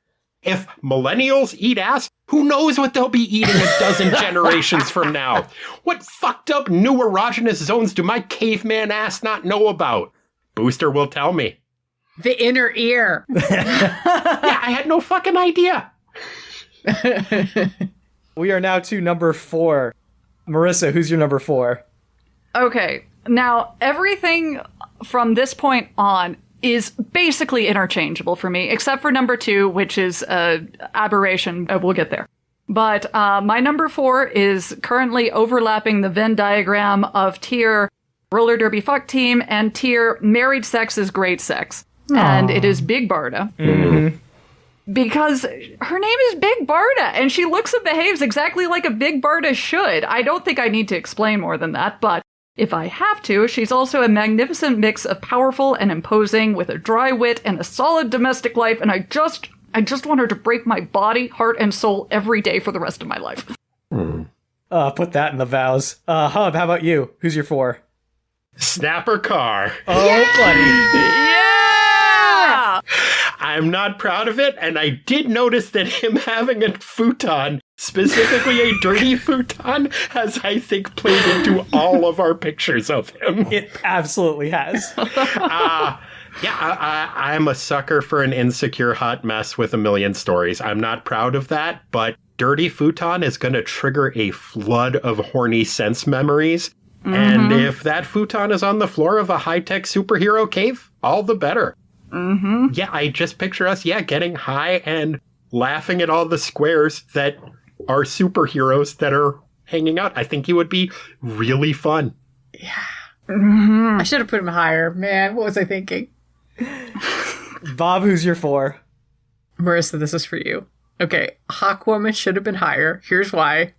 If millennials eat ass, who knows what they'll be eating a dozen generations from now? What fucked up new erogenous zones do my caveman ass not know about? Booster will tell me. The inner ear. Yeah, I had no fucking idea. We are now to number 4. Marissa, who's your number 4? Okay, now everything from this point on is basically interchangeable for me, except for number 2, which is aberration. We'll get there. But my number 4 is currently overlapping the Venn diagram of tier roller derby fuck team and tier married sex is great sex. and it is Big Barda. Mm-hmm. Because her name is Big Barda, and she looks and behaves exactly like a Big Barda should. I don't think I need to explain more than that, but if I have to, she's also a magnificent mix of powerful and imposing with a dry wit and a solid domestic life, and I just want her to break my body, heart, and soul every day for the rest of my life. Put that in the vows. Hub, how about you? Who's your 4? Snapper Carr. Oh, buddy. Yeah! I'm not proud of it, and I did notice that him having a futon, specifically a dirty futon, has, I think, played into all of our pictures of him. It absolutely has. I'm a sucker for an insecure hot mess with a million stories. I'm not proud of that, but dirty futon is going to trigger a flood of horny sense memories. Mm-hmm. And if that futon is on the floor of a high-tech superhero cave, all the better. Mm-hmm. Yeah, I just picture us, getting high and laughing at all the squares that are superheroes that are hanging out. I think it would be really fun. Yeah. Mm-hmm. I should have put him higher. Man, what was I thinking? Bob, who's your 4? Marissa, this is for you. Okay, Hawkwoman should have been higher. Here's why.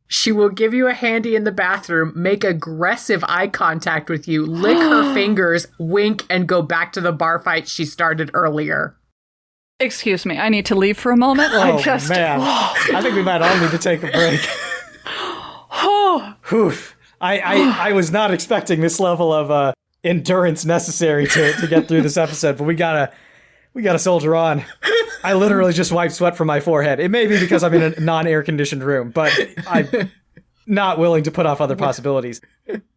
She will give you a handy in the bathroom, make aggressive eye contact with you, lick her fingers, wink, and go back to the bar fight she started earlier. Excuse me, I need to leave for a moment. Man. I think we might all need to take a break. Oof. I was not expecting this level of endurance necessary to get through this episode, but we gotta soldier on. I literally just wiped sweat from my forehead. It may be because I'm in a non-air conditioned room, but I'm not willing to put off other possibilities.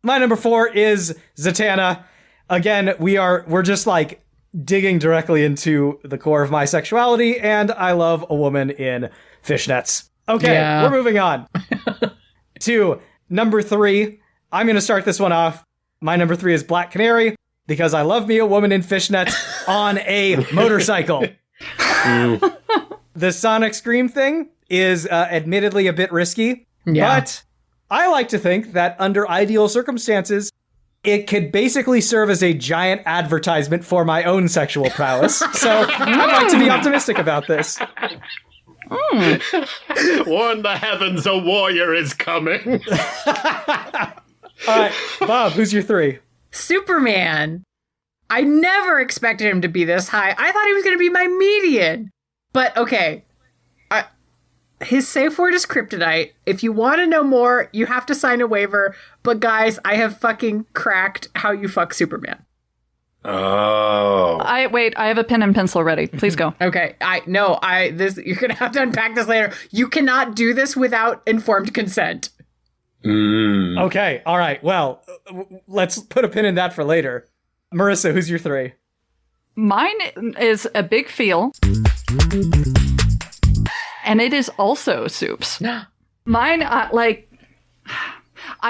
My number 4 is Zatanna. Again, we're just like digging directly into the core of my sexuality, and I love a woman in fishnets. Okay, We're moving on to number 3. I'm going to start this one off. My number 3 is Black Canary, because I love me a woman in fishnets on a motorcycle. The Sonic Scream thing is admittedly a bit risky, but I like to think that under ideal circumstances, it could basically serve as a giant advertisement for my own sexual prowess. So I'd like to be optimistic about this. Warn the heavens, a warrior is coming. All right, Bob, who's your 3? Superman. I never expected him to be this high. I thought he was going to be my median. But okay, his safe word is kryptonite. If you want to know more, you have to sign a waiver. But guys, I have fucking cracked how you fuck Superman. Oh. I have a pen and pencil ready. Please go. Okay, you're going to have to unpack this later. You cannot do this without informed consent. Okay, all right. Well, let's put a pin in that for later. Marissa, who's your 3? Mine is a big feel. And it is also soups. Mine, I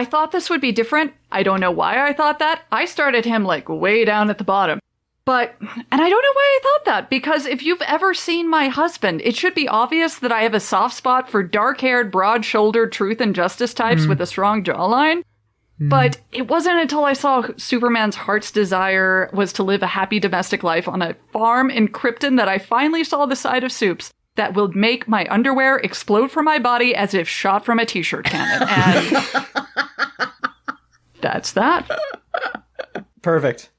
thought this would be different. I don't know why I thought that. I started him way down at the bottom. And I don't know why I thought that, because if you've ever seen my husband, it should be obvious that I have a soft spot for dark-haired, broad-shouldered truth and justice types with a strong jawline. But it wasn't until I saw Superman's heart's desire was to live a happy domestic life on a farm in Krypton that I finally saw the side of soups that will make my underwear explode from my body as if shot from a t-shirt cannon. And that's that. Perfect.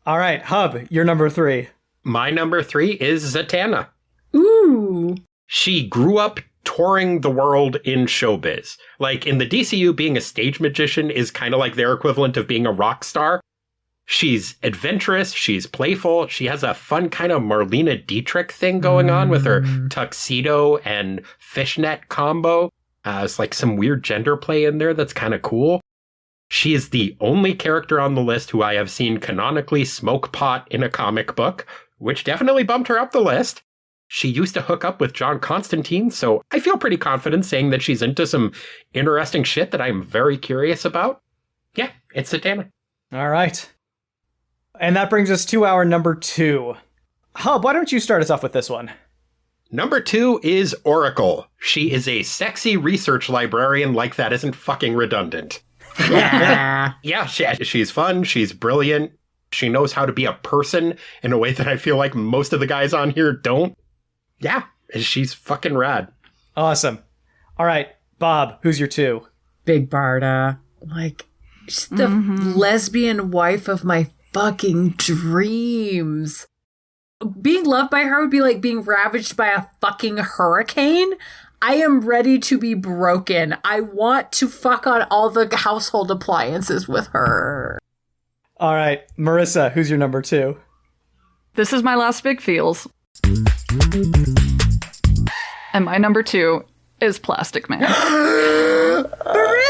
All right, Hub, your number 3. My number 3 is Zatanna. Ooh. She grew up touring the world in showbiz. Like, in the DCU, being a stage magician is kind of like their equivalent of being a rock star. She's adventurous, she's playful, she has a fun kind of Marlena Dietrich thing going on with her tuxedo and fishnet combo. It's like some weird gender play in there that's kind of cool. She is the only character on the list who I have seen canonically smoke pot in a comic book, which definitely bumped her up the list. She used to hook up with John Constantine, so I feel pretty confident saying that she's into some interesting shit that I'm very curious about. Yeah, it's Zatanna. All right. And that brings us to our number 2. Hub, why don't you start us off with this one? Number 2 is Oracle. She is a sexy research librarian like that isn't fucking redundant. Yeah, she's fun, she's brilliant. She knows how to be a person in a way that I feel like most of the guys on here don't. Yeah, she's fucking rad. Awesome. All right, Bob, who's your 2? Big Barda. Like, she's the lesbian wife of my fucking dreams. Being loved by her would be like being ravaged by a fucking hurricane. I am ready to be broken. I want to fuck on all the household appliances with her. All right, Marissa, who's your number 2? This is my last big feels. And my number 2 is Plastic Man. Marissa!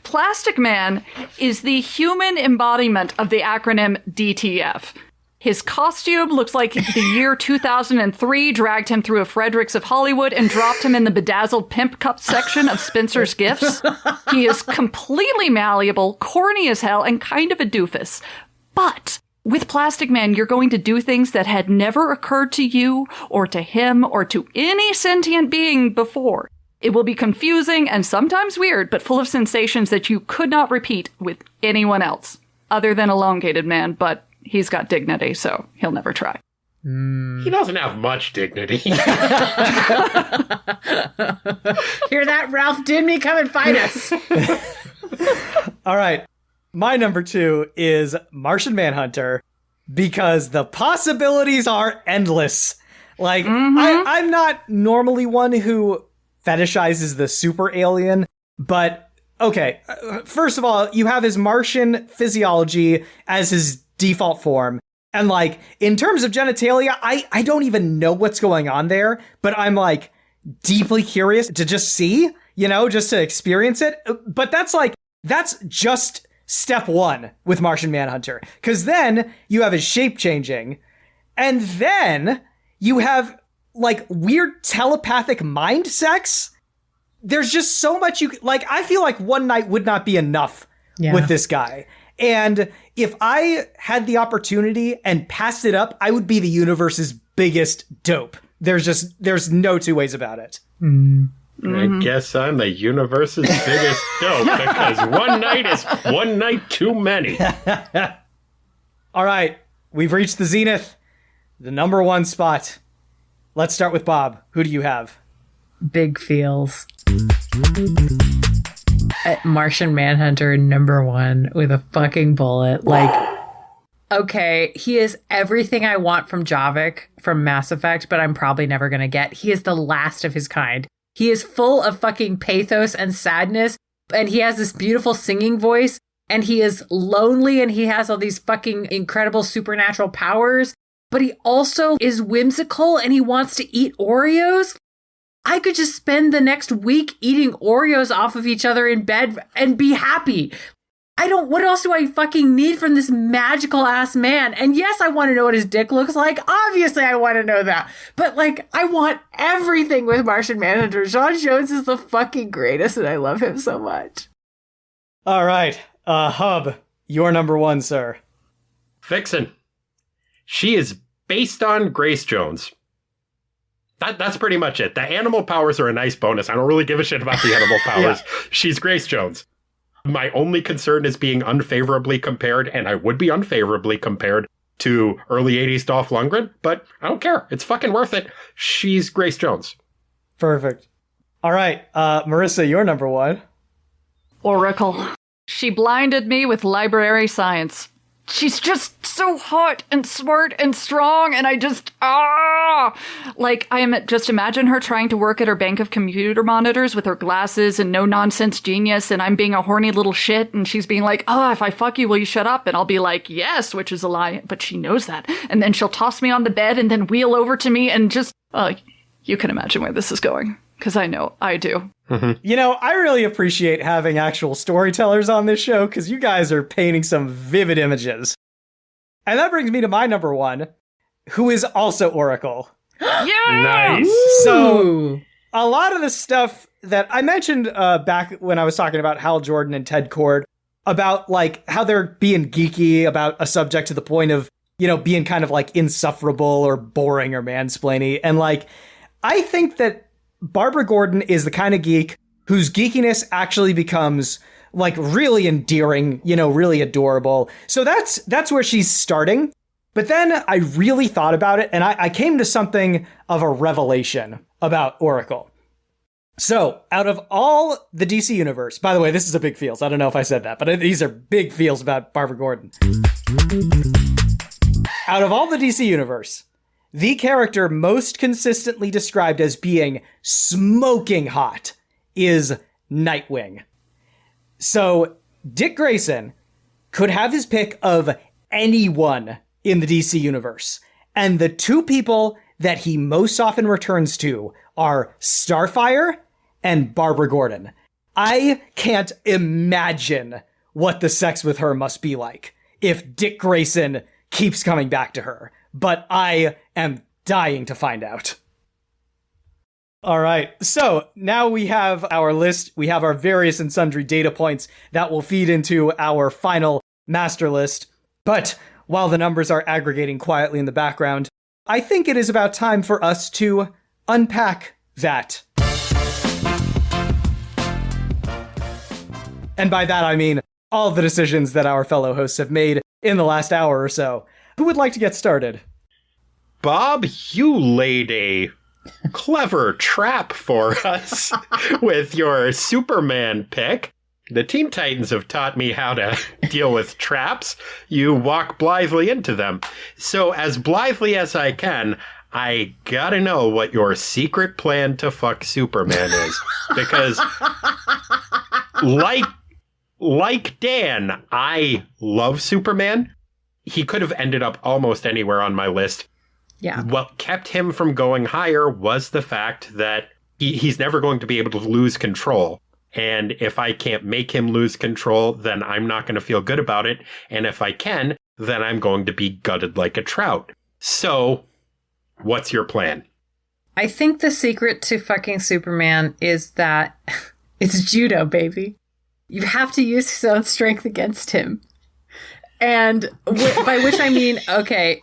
Plastic Man is the human embodiment of the acronym DTF. His costume looks like the year 2003 dragged him through a Fredericks of Hollywood and dropped him in the bedazzled pimp cup section of Spencer's Gifts. He is completely malleable, corny as hell, and kind of a doofus. But with Plastic Man, you're going to do things that had never occurred to you or to him or to any sentient being before. It will be confusing and sometimes weird, but full of sensations that you could not repeat with anyone else, other than Elongated Man, but he's got dignity, so he'll never try. He doesn't have much dignity. Hear that, Ralph Dimney? Come and fight us. All right. My number 2 is Martian Manhunter because the possibilities are endless. Like, I'm not normally one who fetishizes the super alien, but okay. First of all, you have his Martian physiology as his default form. And like, in terms of genitalia, I don't even know what's going on there, but I'm like deeply curious to just see, just to experience it. But that's just step 1 with Martian Manhunter. Because then you have his shape changing. And then you have like weird telepathic mind sex. There's just so much I feel like one night would not be enough with this guy. And if I had the opportunity and passed it up, I would be the universe's biggest dope. There's no two ways about it. I guess I'm the universe's biggest dope because one night is one night too many. All right, we've reached the zenith, the number 1 spot. Let's start with Bob. Who do you have? Big feels. Martian Manhunter number 1 with a fucking bullet. Like, okay, he is everything I want from Javik from Mass Effect, but I'm probably never going to get. He is the last of his kind. He is full of fucking pathos and sadness, and he has this beautiful singing voice, and he is lonely, and he has all these fucking incredible supernatural powers, but he also is whimsical, and he wants to eat Oreos. I could just spend the next week eating Oreos off of each other in bed and be happy. What else do I fucking need from this magical ass man? And yes, I want to know what his dick looks like. Obviously, I want to know that. But like, I want everything with Martian Manhunter. John Jones is the fucking greatest and I love him so much. All right. Hub, your number 1, sir. Vixen. She is based on Grace Jones. That's pretty much it. The animal powers are a nice bonus. I don't really give a shit about the animal powers. She's Grace Jones. My only concern is being unfavorably compared, and I would be unfavorably compared to early 80s Dolph Lundgren, but I don't care. It's fucking worth it. She's Grace Jones. Perfect. All right, Marissa, your number 1. Oracle. She blinded me with library science. She's just so hot and smart and strong, and I just, just imagine her trying to work at her bank of computer monitors with her glasses and no-nonsense genius, and I'm being a horny little shit, and she's being like, if I fuck you, will you shut up? And I'll be like, yes, which is a lie, but she knows that. And then she'll toss me on the bed and then wheel over to me and just, you can imagine where this is going, because I know I do. I really appreciate having actual storytellers on this show because you guys are painting some vivid images. And that brings me to my number 1, who is also Oracle. Yeah! Nice. So, a lot of the stuff that I mentioned back when I was talking about Hal Jordan and Ted Cord, about like how they're being geeky about a subject to the point of, being kind of like insufferable or boring or mansplaining. And like, I think that Barbara Gordon is the kind of geek whose geekiness actually becomes like really endearing, really adorable. So that's where she's starting. But then I really thought about it, and I came to something of a revelation about Oracle. So, out of all the DC universe, by the way, this is a big feels. I don't know if I said that, but these are big feels about Barbara Gordon. Out of all the DC universe, the character most consistently described as being smoking hot is Nightwing. So, Dick Grayson could have his pick of anyone in the DC universe. And the two people that he most often returns to are Starfire and Barbara Gordon. I can't imagine what the sex with her must be like if Dick Grayson keeps coming back to her. But I am dying to find out. All right, so now we have our list. We have our various and sundry data points that will feed into our final master list. But while the numbers are aggregating quietly in the background, I think it is about time for us to unpack that. And by that, I mean all the decisions that our fellow hosts have made in the last hour or so. Who would like to get started? Bob, you laid a clever trap for us with your Superman pick. The Teen Titans have taught me how to deal with traps. You walk blithely into them. So as blithely as I can, I gotta know what your secret plan to fuck Superman is. Because like Dan, I love Superman. He could have ended up almost anywhere on my list. Yeah. What kept him from going higher was the fact that he's never going to be able to lose control. And if I can't make him lose control, then I'm not going to feel good about it. And if I can, then I'm going to be gutted like a trout. So, what's your plan? I think the secret to fucking Superman is that it's judo, baby. You have to use his own strength against him. And by which I mean, okay,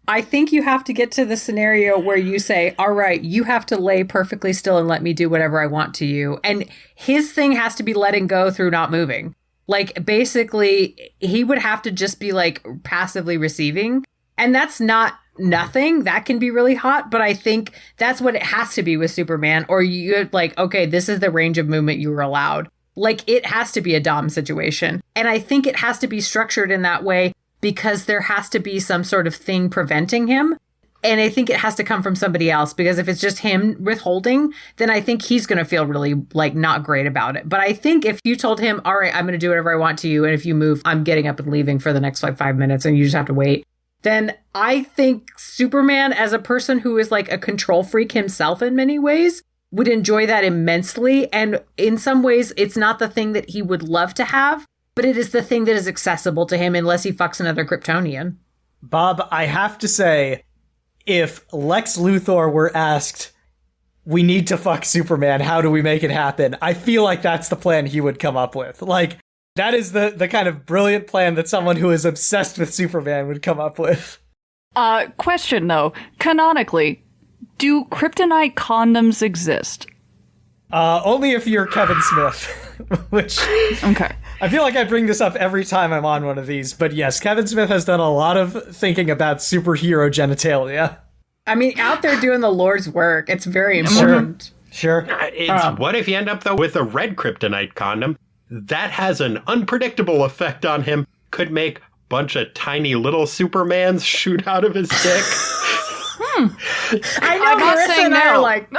I think you have to get to the scenario where you say, all right, you have to lay perfectly still and let me do whatever I want to you. And his thing has to be letting go through not moving. Like, basically, he would have to just be, like, passively receiving. And that's not nothing. That can be really hot. But I think that's what it has to be with Superman. Or you're like, okay, this is the range of movement you were allowed. Like, it has to be a dom situation. And I think it has to be structured in that way because there has to be some sort of thing preventing him. And I think it has to come from somebody else, because if it's just him withholding, then I think he's going to feel really, like, not great about it. But I think if you told him, all right, I'm going to do whatever I want to you, and if you move, I'm getting up and leaving for the next, like, 5 minutes, and you just have to wait, then I think Superman, as a person who is, like, a control freak himself in many ways, would enjoy that immensely. And in some ways, it's not the thing that he would love to have, but it is the thing that is accessible to him unless he fucks another Kryptonian. Bob, I have to say, if Lex Luthor were asked, we need to fuck Superman, how do we make it happen? I feel like that's the plan he would come up with. Like, that is the kind of brilliant plan that someone who is obsessed with Superman would come up with. Question, though. Canonically, do kryptonite condoms exist? Only if you're Kevin Smith, which... Okay. I feel like I bring this up every time I'm on one of these, but yes, Kevin Smith has done a lot of thinking about superhero genitalia. I mean, out there doing the Lord's work, it's very important. Sure. What if you end up, though, with a red kryptonite condom? That has an unpredictable effect on him. Could make a bunch of tiny little Supermans shoot out of his dick. I know, Marissa and I are like...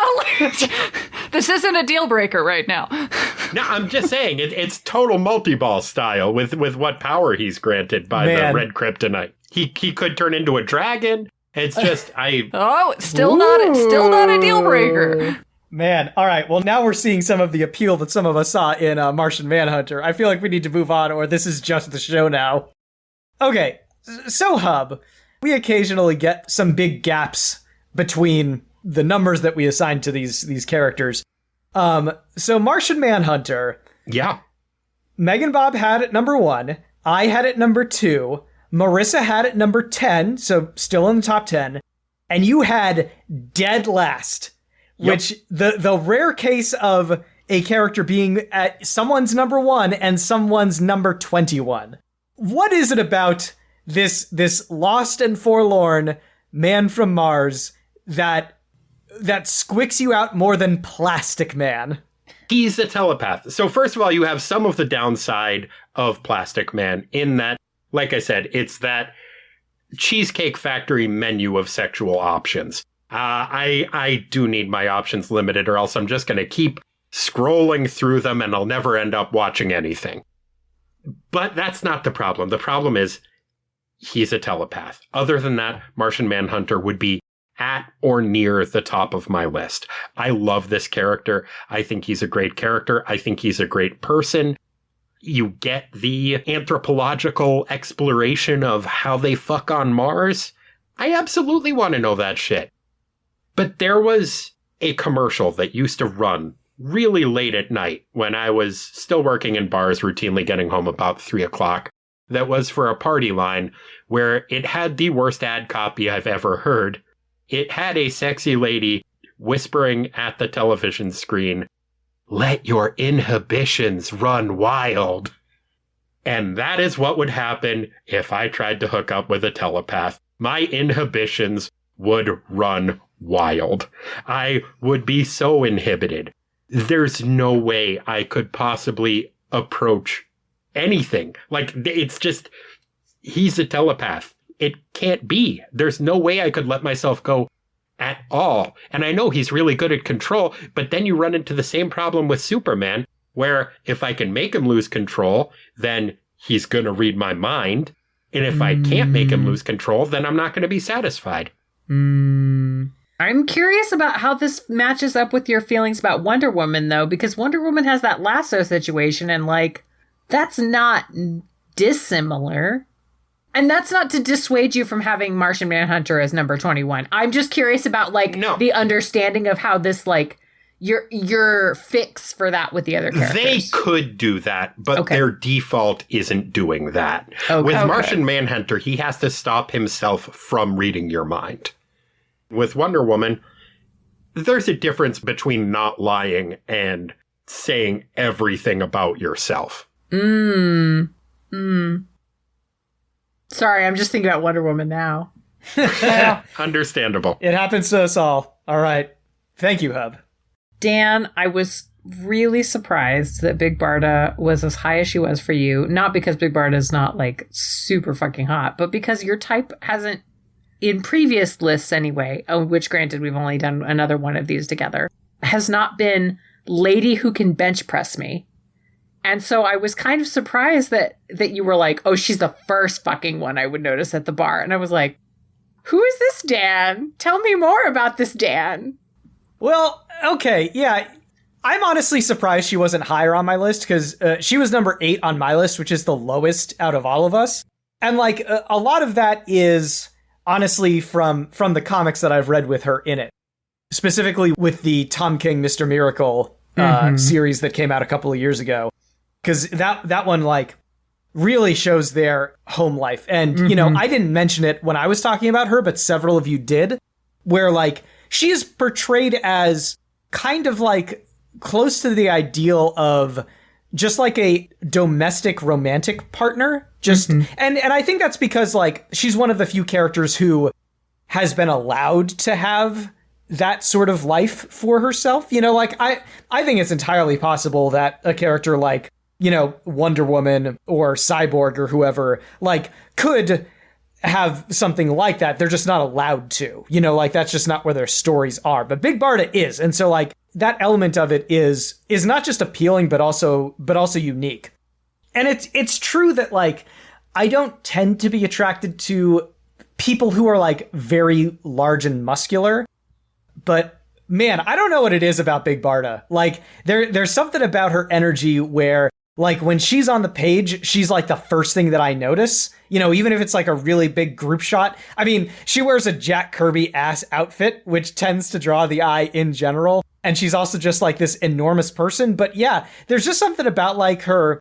This isn't a deal breaker right now. No, I'm just saying, it's total multi-ball style with what power he's granted by the red kryptonite. He could turn into a dragon. It's just, it's still not a deal breaker. Man, all right. Well, now we're seeing some of the appeal that some of us saw in Martian Manhunter. I feel like we need to move on, or this is just the show now. Okay, so Hub, we occasionally get some big gaps between the numbers that we assign to these characters. So Martian Manhunter. Yeah. MeganBob had it number 1. I had it number 2. Marissa had it number 10, so still in the top 10. And you had dead last, which the rare case of a character being at someone's number 1 and someone's number 21. What is it about this lost and forlorn man from Mars that squicks you out more than Plastic Man? He's a telepath. So first of all, you have some of the downside of Plastic Man in that, like I said, it's that Cheesecake Factory menu of sexual options. I do need my options limited, or else I'm just going to keep scrolling through them and I'll never end up watching anything. But that's not the problem. The problem is he's a telepath. Other than that, Martian Manhunter would be at or near the top of my list. I love this character. I think he's a great character. I think he's a great person. You get the anthropological exploration of how they fuck on Mars. I absolutely want to know that shit. But there was a commercial that used to run really late at night when I was still working in bars, routinely getting home about 3 o'clock. That was for a party line where it had the worst ad copy I've ever heard. It had a sexy lady whispering at the television screen, "Let your inhibitions run wild." And that is what would happen if I tried to hook up with a telepath. My inhibitions would run wild. I would be so inhibited. There's no way I could possibly approach anything. Like, it's just, he's a telepath. It can't be. There's no way I could let myself go at all. And I know he's really good at control, but then you run into the same problem with Superman, where if I can make him lose control, then he's going to read my mind. And if I can't make him lose control, then I'm not going to be satisfied. I'm curious about how this matches up with your feelings about Wonder Woman, though, because Wonder Woman has that lasso situation, and, like, that's not dissimilar. And that's not to dissuade you from having Martian Manhunter as number 21. I'm just curious about, like, the understanding of how this, like, your fix for that with the other characters. They could do that, but their default isn't doing that. With Martian Manhunter, he has to stop himself from reading your mind. With Wonder Woman, there's a difference between not lying and saying everything about yourself. Sorry, I'm just thinking about Wonder Woman now. Understandable. It happens to us all. All right. Thank you, Hub. Dan, I was really surprised that Big Barda was as high as she was for you. Not because Big Barda is not, like, super fucking hot, but because your type hasn't, in previous lists anyway, which granted we've only done another one of these together, has not been lady who can bench press me. And so I was kind of surprised that you were like, oh, she's the first fucking one I would notice at the bar. And I was like, who is this Dan? Tell me more about this Dan. Well, okay, yeah. I'm honestly surprised she wasn't higher on my list, because she was number 8 on my list, which is the lowest out of all of us. And, like, a lot of that is honestly from the comics that I've read with her in it. Specifically with the Tom King Mr. Miracle series that came out a couple of years ago. Because that one, like, really shows their home life. And, you know, I didn't mention it when I was talking about her, but several of you did, where, like, she is portrayed as kind of, like, close to the ideal of just, like, a domestic romantic partner. Just and I think that's because, like, she's one of the few characters who has been allowed to have that sort of life for herself. You know, like, I think it's entirely possible that a character like, you know, Wonder Woman or Cyborg or whoever, like, could have something like that. They're just not allowed to, you know, like, that's just not where their stories are. But Big Barda is. And so, like, that element of it is not just appealing, but also unique. And it's true that, like, I don't tend to be attracted to people who are, like, very large and muscular, but man, I don't know what it is about Big Barda. Like, there's something about her energy where, like, when she's on the page, she's, like, the first thing that I notice, you know, even if it's, like, a really big group shot. I mean, she wears a Jack Kirby ass outfit, which tends to draw the eye in general. And she's also just, like, this enormous person. But yeah, there's just something about, like, her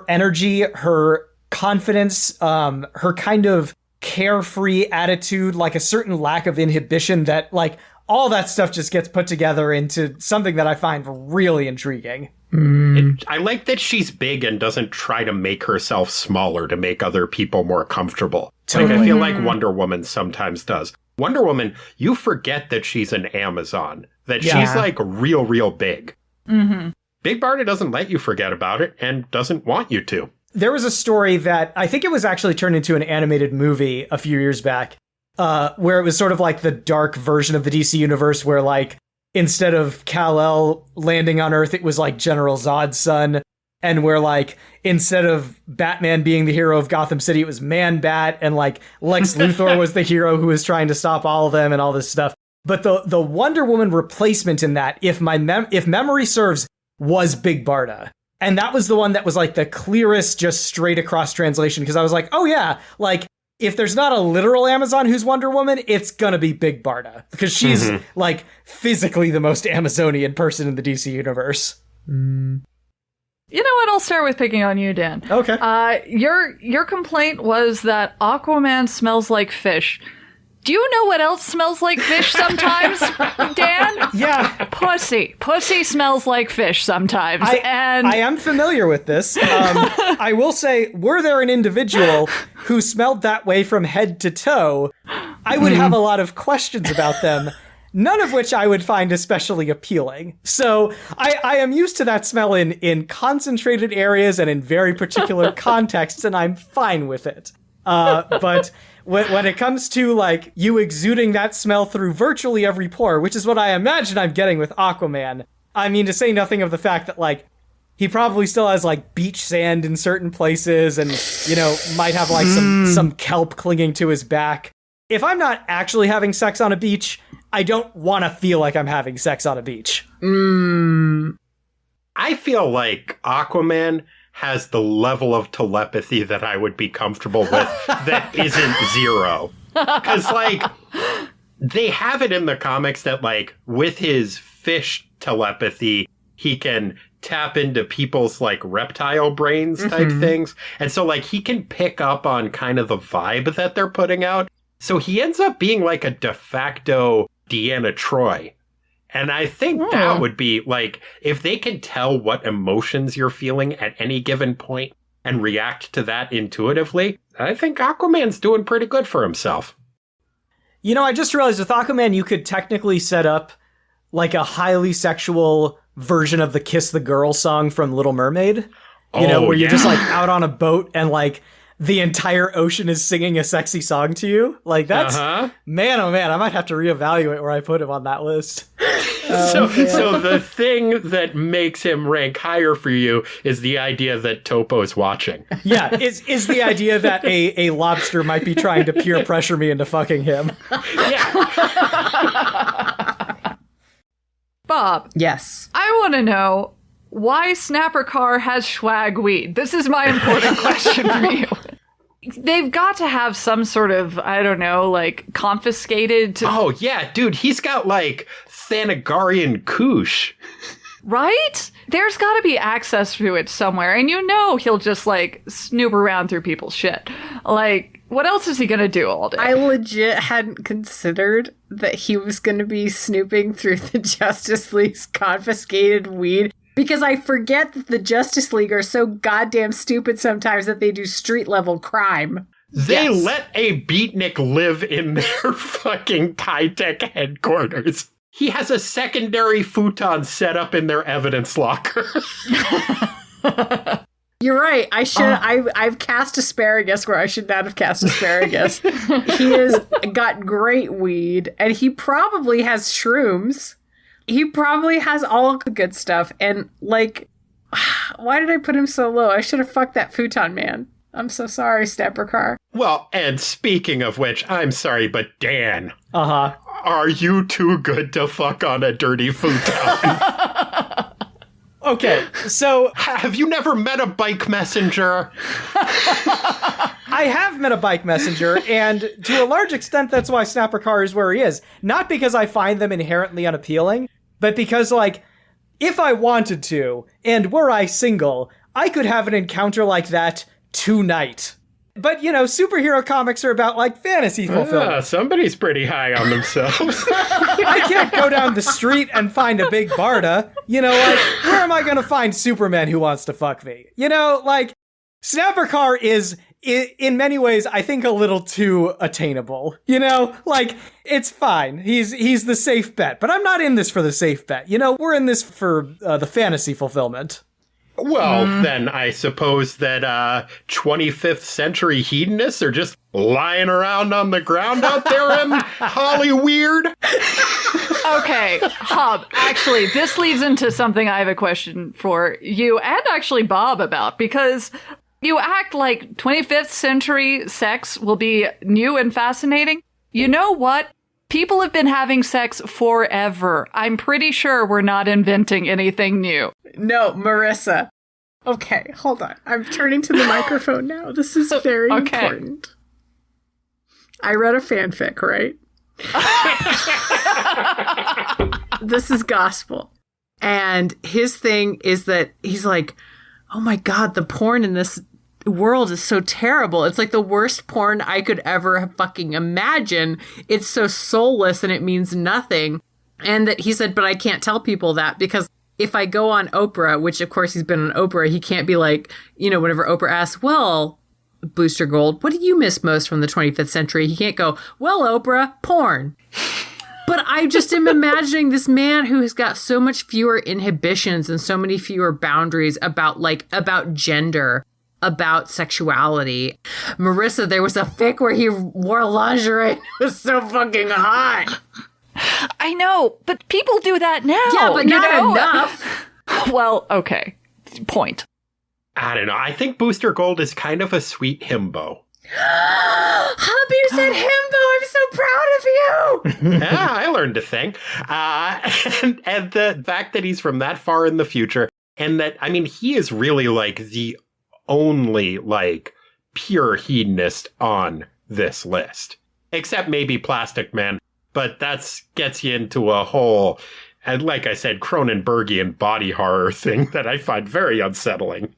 energy, her confidence, her kind of carefree attitude, like a certain lack of inhibition that, like, all that stuff just gets put together into something that I find really intriguing. I like that she's big and doesn't try to make herself smaller to make other people more comfortable. Totally. Like, I feel like Wonder Woman sometimes does. Wonder Woman, you forget that she's an Amazon, that she's like real big. Big Barda doesn't let you forget about it and doesn't want you to. There was a story that I think it was actually turned into an animated movie a few years back, where it was sort of like the dark version of the DC universe where, like, instead of Kal-El landing on Earth, it was like General Zod's son. And where, like, instead of Batman being the hero of Gotham City, it was Man-Bat, and, like, Lex Luthor was the hero who was trying to stop all of them and all this stuff. But the Wonder Woman replacement in that, if memory serves, was Big Barda. And that was the one that was, like, the clearest, just straight across translation, because I was like, oh yeah, like, if there's not a literal Amazon who's Wonder Woman, it's gonna be Big Barda, because she's, like, physically the most Amazonian person in the DC universe. You know what? I'll start with picking on you, Dan. Okay. Your complaint was that Aquaman smells like fish. Do you know what else smells like fish sometimes, Dan? Yeah. Pussy. Pussy smells like fish sometimes. I am familiar with this. I will say, were there an individual who smelled that way from head to toe, I would have a lot of questions about them, none of which I would find especially appealing. So I am used to that smell in concentrated areas and in very particular contexts, and I'm fine with it. But when it comes to, like, you exuding that smell through virtually every pore, which is what I imagine I'm getting with Aquaman, I mean, to say nothing of the fact that, like, he probably still has, like, beach sand in certain places and, you know, might have, like, some kelp clinging to his back. If I'm not actually having sex on a beach, I don't want to feel like I'm having sex on a beach. I feel like Aquaman has the level of telepathy that I would be comfortable with that isn't zero. Because, like, they have it in the comics that, like, with his fish telepathy, he can tap into people's, like, reptile brains type things. And so, like, he can pick up on kind of the vibe that they're putting out. So he ends up being, like, a de facto Deanna Troi. And I think that would be, like, if they can tell what emotions you're feeling at any given point and react to that intuitively, I think Aquaman's doing pretty good for himself. You know, I just realized with Aquaman, you could technically set up, like, a highly sexual version of the Kiss the Girl song from Little Mermaid. You know, where you're just, like, out on a boat and, like, the entire ocean is singing a sexy song to you. Like, that's, man, oh man, I might have to reevaluate where I put him on that list. So the thing that makes him rank higher for you is the idea that Topo's watching. Yeah, is the idea that a lobster might be trying to peer pressure me into fucking him. Yeah. Bob. Yes. I want to know why Snapper Carr has swag weed. This is my important question for you. They've got to have some sort of, I don't know, like, confiscated... Oh, yeah, dude, he's got, like, Thanagarian Kush. Right? There's got to be access to it somewhere, and you know he'll just, like, snoop around through people's shit. Like, what else is he gonna do all day? I legit hadn't considered that he was gonna be snooping through the Justice League's confiscated weed. Because I forget that the Justice League are so goddamn stupid sometimes that they do street-level crime. They let a beatnik live in their fucking high-tech headquarters. He has a secondary futon set up in their evidence locker. You're right. I've cast asparagus where I should not have cast asparagus. He has got great weed, and he probably has shrooms. He probably has all the good stuff. And, like, why did I put him so low? I should have fucked that futon man. I'm so sorry, Snapper Carr. Well, and speaking of which, I'm sorry, but Dan. Uh-huh. Are you too good to fuck on a dirty futon? Okay, so... Have you never met a bike messenger? I have met a bike messenger, and to a large extent, that's why Snapper Carr is where he is. Not because I find them inherently unappealing, but because, like, if I wanted to, and were I single, I could have an encounter like that tonight. But, superhero comics are about, like, fantasy fulfillment. Somebody's pretty high on themselves. I can't go down the street and find a big Barda. Where am I going to find Superman who wants to fuck me? Snapper Carr is, in many ways, I think a little too attainable. It's fine. He's the safe bet. But I'm not in this for the safe bet. We're in this for the fantasy fulfillment. Well, then I suppose that 25th century hedonists are just lying around on the ground out there in Hollyweird. Okay, Hub, actually, this leads into something I have a question for you and actually Bob about, because you act like 25th century sex will be new and fascinating. You know what? People have been having sex forever. I'm pretty sure we're not inventing anything new. No, Marissa. Okay, hold on. I'm turning to the microphone now. This is very important. I read a fanfic, right? This is gospel. And his thing is that he's like, oh my God, the porn in this world is so terrible. It's like the worst porn I could ever fucking imagine. It's so soulless and it means nothing. And that he said, but I can't tell people that because if I go on Oprah, which of course he's been on Oprah, he can't be like, whenever Oprah asks, well, Booster Gold, what do you miss most from the 25th century? He can't go, well, Oprah, porn. But I just am imagining this man who has got so much fewer inhibitions and so many fewer boundaries about gender, about sexuality. Marissa, there was a fic where he wore lingerie. It was so fucking hot. I know, but people do that now. Yeah, but not enough. Well, okay. Point. I don't know. I think Booster Gold is kind of a sweet himbo. Hub, you said himbo. I'm so proud of you. Yeah, I learned to think. And the fact that he's from that far in the future, and that, he is really like the only like pure hedonist on this list. Except maybe Plastic Man. But that gets you into a whole, and like I said, Cronenbergian body horror thing that I find very unsettling.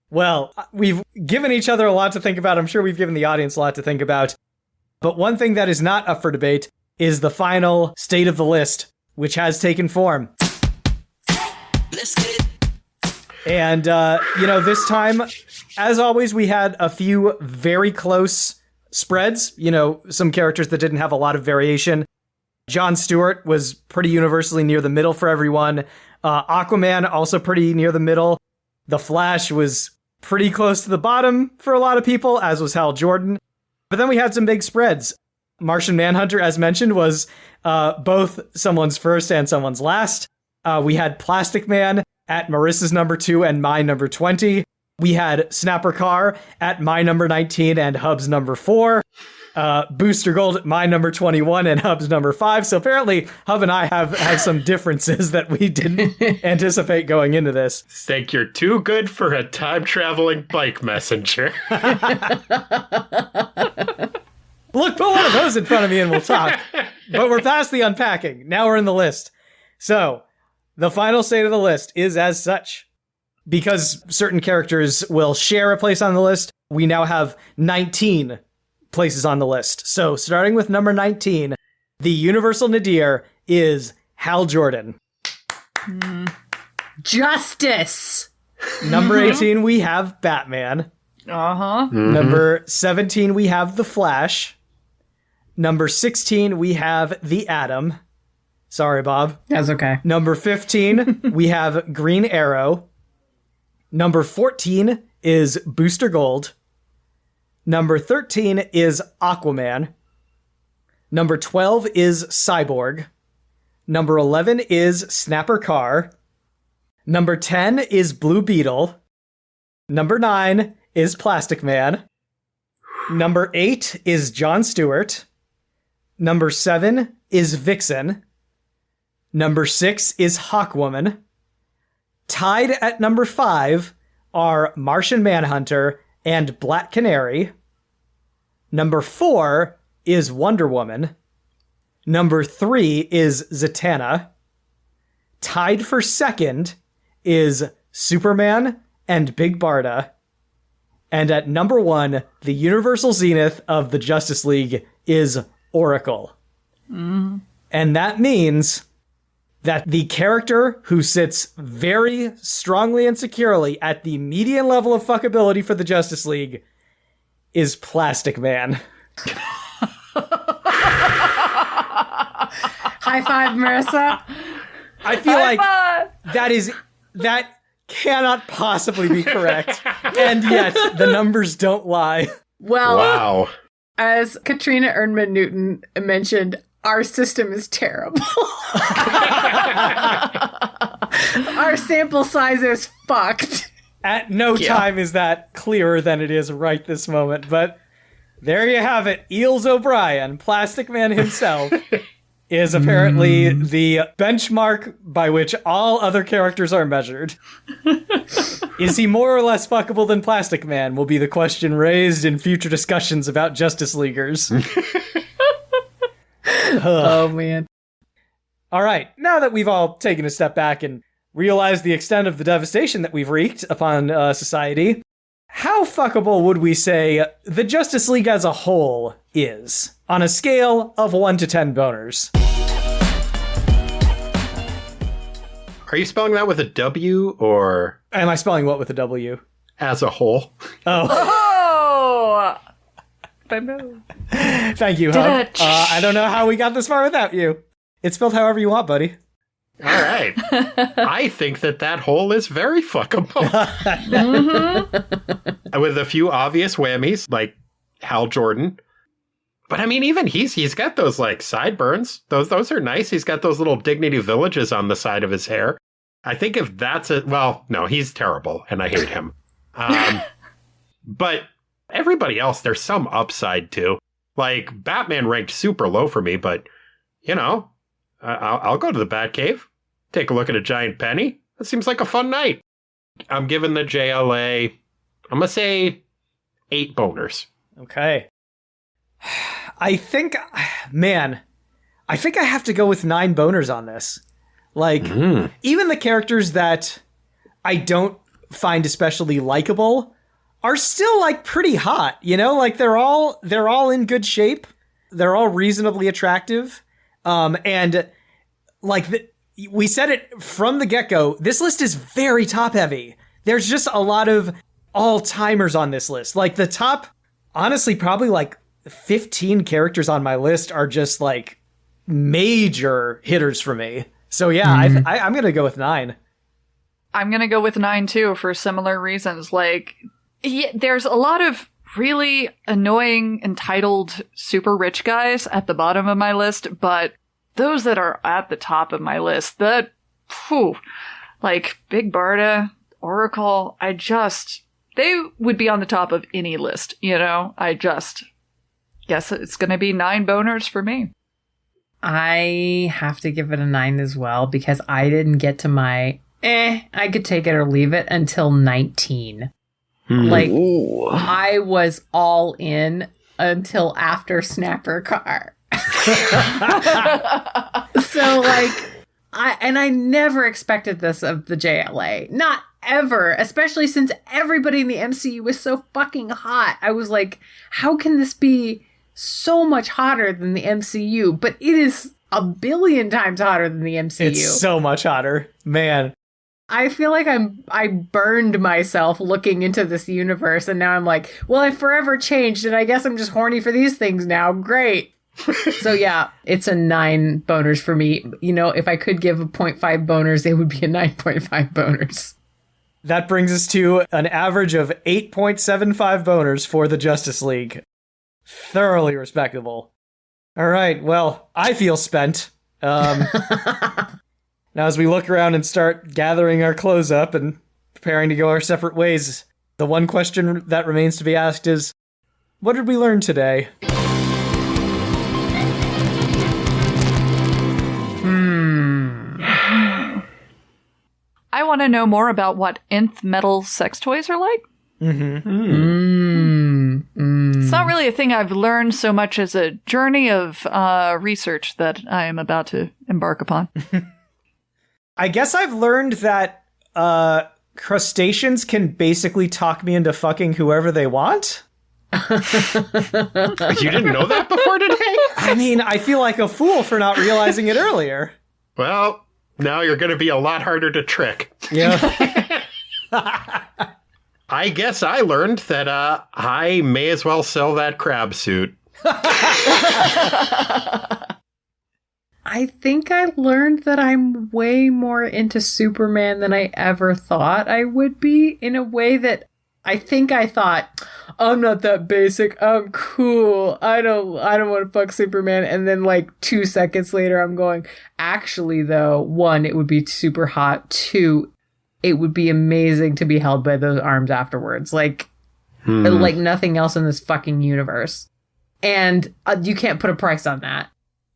Well, we've given each other a lot to think about. I'm sure we've given the audience a lot to think about. But one thing that is not up for debate is the final state of the list, which has taken form. Let's get it. And, this time, as always, we had a few very close spreads, some characters that didn't have a lot of variation. Jon Stewart was pretty universally near the middle for everyone. Aquaman, also pretty near the middle. The Flash was pretty close to the bottom for a lot of people, as was Hal Jordan. But then we had some big spreads. Martian Manhunter, as mentioned, was both someone's first and someone's last. We had Plastic Man at Marissa's number 2 and my number 20. We had Snapper Carr at my number 19 and Hub's number 4. Booster Gold at my number 21 and Hub's number 5. So apparently Hub and I have some differences that we didn't anticipate going into this. Think you're too good for a time-traveling bike messenger. Look, put one of those in front of me and we'll talk. But we're past the unpacking. Now we're in the list. So the final state of the list is as such. Because certain characters will share a place on the list, we now have 19 places on the list. So starting with number 19, the Universal Nadir is Hal Jordan. Justice. Number 18, we have Batman. Uh-huh. Mm-hmm. Number 17, we have The Flash. Number 16, we have The Atom. Sorry, Bob. That's okay. Number 15, we have Green Arrow. Number 14 is Booster Gold. Number 13 is Aquaman. Number 12 is Cyborg. Number 11 is Snapper Carr. Number 10 is Blue Beetle. Number 9 is Plastic Man. Number 8 is Jon Stewart. Number 7 is Vixen. Number 6 is Hawkwoman. Tied at number 5 are Martian Manhunter and Black Canary. Number 4 is Wonder Woman. Number 3 is Zatanna. Tied for second is Superman and Big Barda. And at number 1, the universal zenith of the Justice League is Oracle. And that means that the character who sits very strongly and securely at the median level of fuckability for the Justice League is Plastic Man. High five, Marissa. I feel like that cannot possibly be correct. And yet the numbers don't lie. Well, Wow. as Katrina Ernman Newton mentioned, our system is terrible. Our sample size is fucked. At no time is that clearer than it is right this moment. But there you have it. Eels O'Brien, Plastic Man himself, is apparently the benchmark by which all other characters are measured. Is he more or less fuckable than Plastic Man will be the question raised in future discussions about Justice Leaguers. Oh, man. All right, now that we've all taken a step back and realized the extent of the devastation that we've wreaked upon society, how fuckable would we say the Justice League as a whole is on a scale of 1 to 10 boners? Are you spelling that with a W or Am I spelling what with a W? as a whole? Oh, Oh! thank you, Hub. I don't know how we got this far without you. It's spelled however you want, buddy. All right. I think that hole is very fuckable. With a few obvious whammies, like Hal Jordan. But I mean, even he's got those like sideburns. Those are nice. He's got those little dignity villages on the side of his hair. I think if that's it, well, no, he's terrible and I hate him. But everybody else, there's some upside to. Like Batman ranked super low for me, but you know, I'll go to the Batcave, take a look at a giant penny. That seems like a fun night. I'm giving the JLA, I'm gonna say 8 boners. Okay. I think I have to go with 9 boners on this. Like, even the characters that I don't find especially likable are still, like, pretty hot, you know? Like, they're all in good shape. They're all reasonably attractive. And, like, we said it from the get-go, this list is very top-heavy. There's just a lot of all-timers on this list. Like, the top, honestly, probably, like, 15 characters on my list are just, like, major hitters for me. So, yeah, I'm going to go with 9. I'm going to go with 9, too, for similar reasons. Like, there's a lot of really annoying, entitled, super rich guys at the bottom of my list, but those that are at the top of my list, like Big Barda, Oracle, they would be on the top of any list, you know? I just guess it's going to be 9 boners for me. I have to give it a 9 as well because I didn't get to my I could take it or leave it until 19. Like, I was all in until after Snapper Car. So, like, I never expected this of the JLA. Not ever. Especially since everybody in the MCU was so fucking hot. I was like, how can this be so much hotter than the MCU? But it is a billion times hotter than the MCU. It's so much hotter. Man. I feel like I burned myself looking into this universe, and now I'm like, well, I forever changed, and I guess I'm just horny for these things now. Great. So yeah, it's a 9 boners for me. You know, if I could give a 0.5 boners, it would be a 9.5 boners. That brings us to an average of 8.75 boners for the Justice League. Thoroughly respectable. All right, well, I feel spent. Now, as we look around and start gathering our clothes up and preparing to go our separate ways, the one question that remains to be asked is, what did we learn today? I want to know more about what nth metal sex toys are like. It's not really a thing I've learned so much as a journey of research that I am about to embark upon. I guess I've learned that crustaceans can basically talk me into fucking whoever they want? You didn't know that before today? I mean, I feel like a fool for not realizing it earlier. Well, now you're going to be a lot harder to trick. Yeah. I guess I learned that I may as well sell that crab suit. I think I learned that I'm way more into Superman than I ever thought I would be, in a way that I think I thought, I'm not that basic, I'm cool, I don't want to fuck Superman, and then like 2 seconds later I'm going, actually though, 1, it would be super hot, 2, it would be amazing to be held by those arms afterwards, like nothing else in this fucking universe. And you can't put a price on that.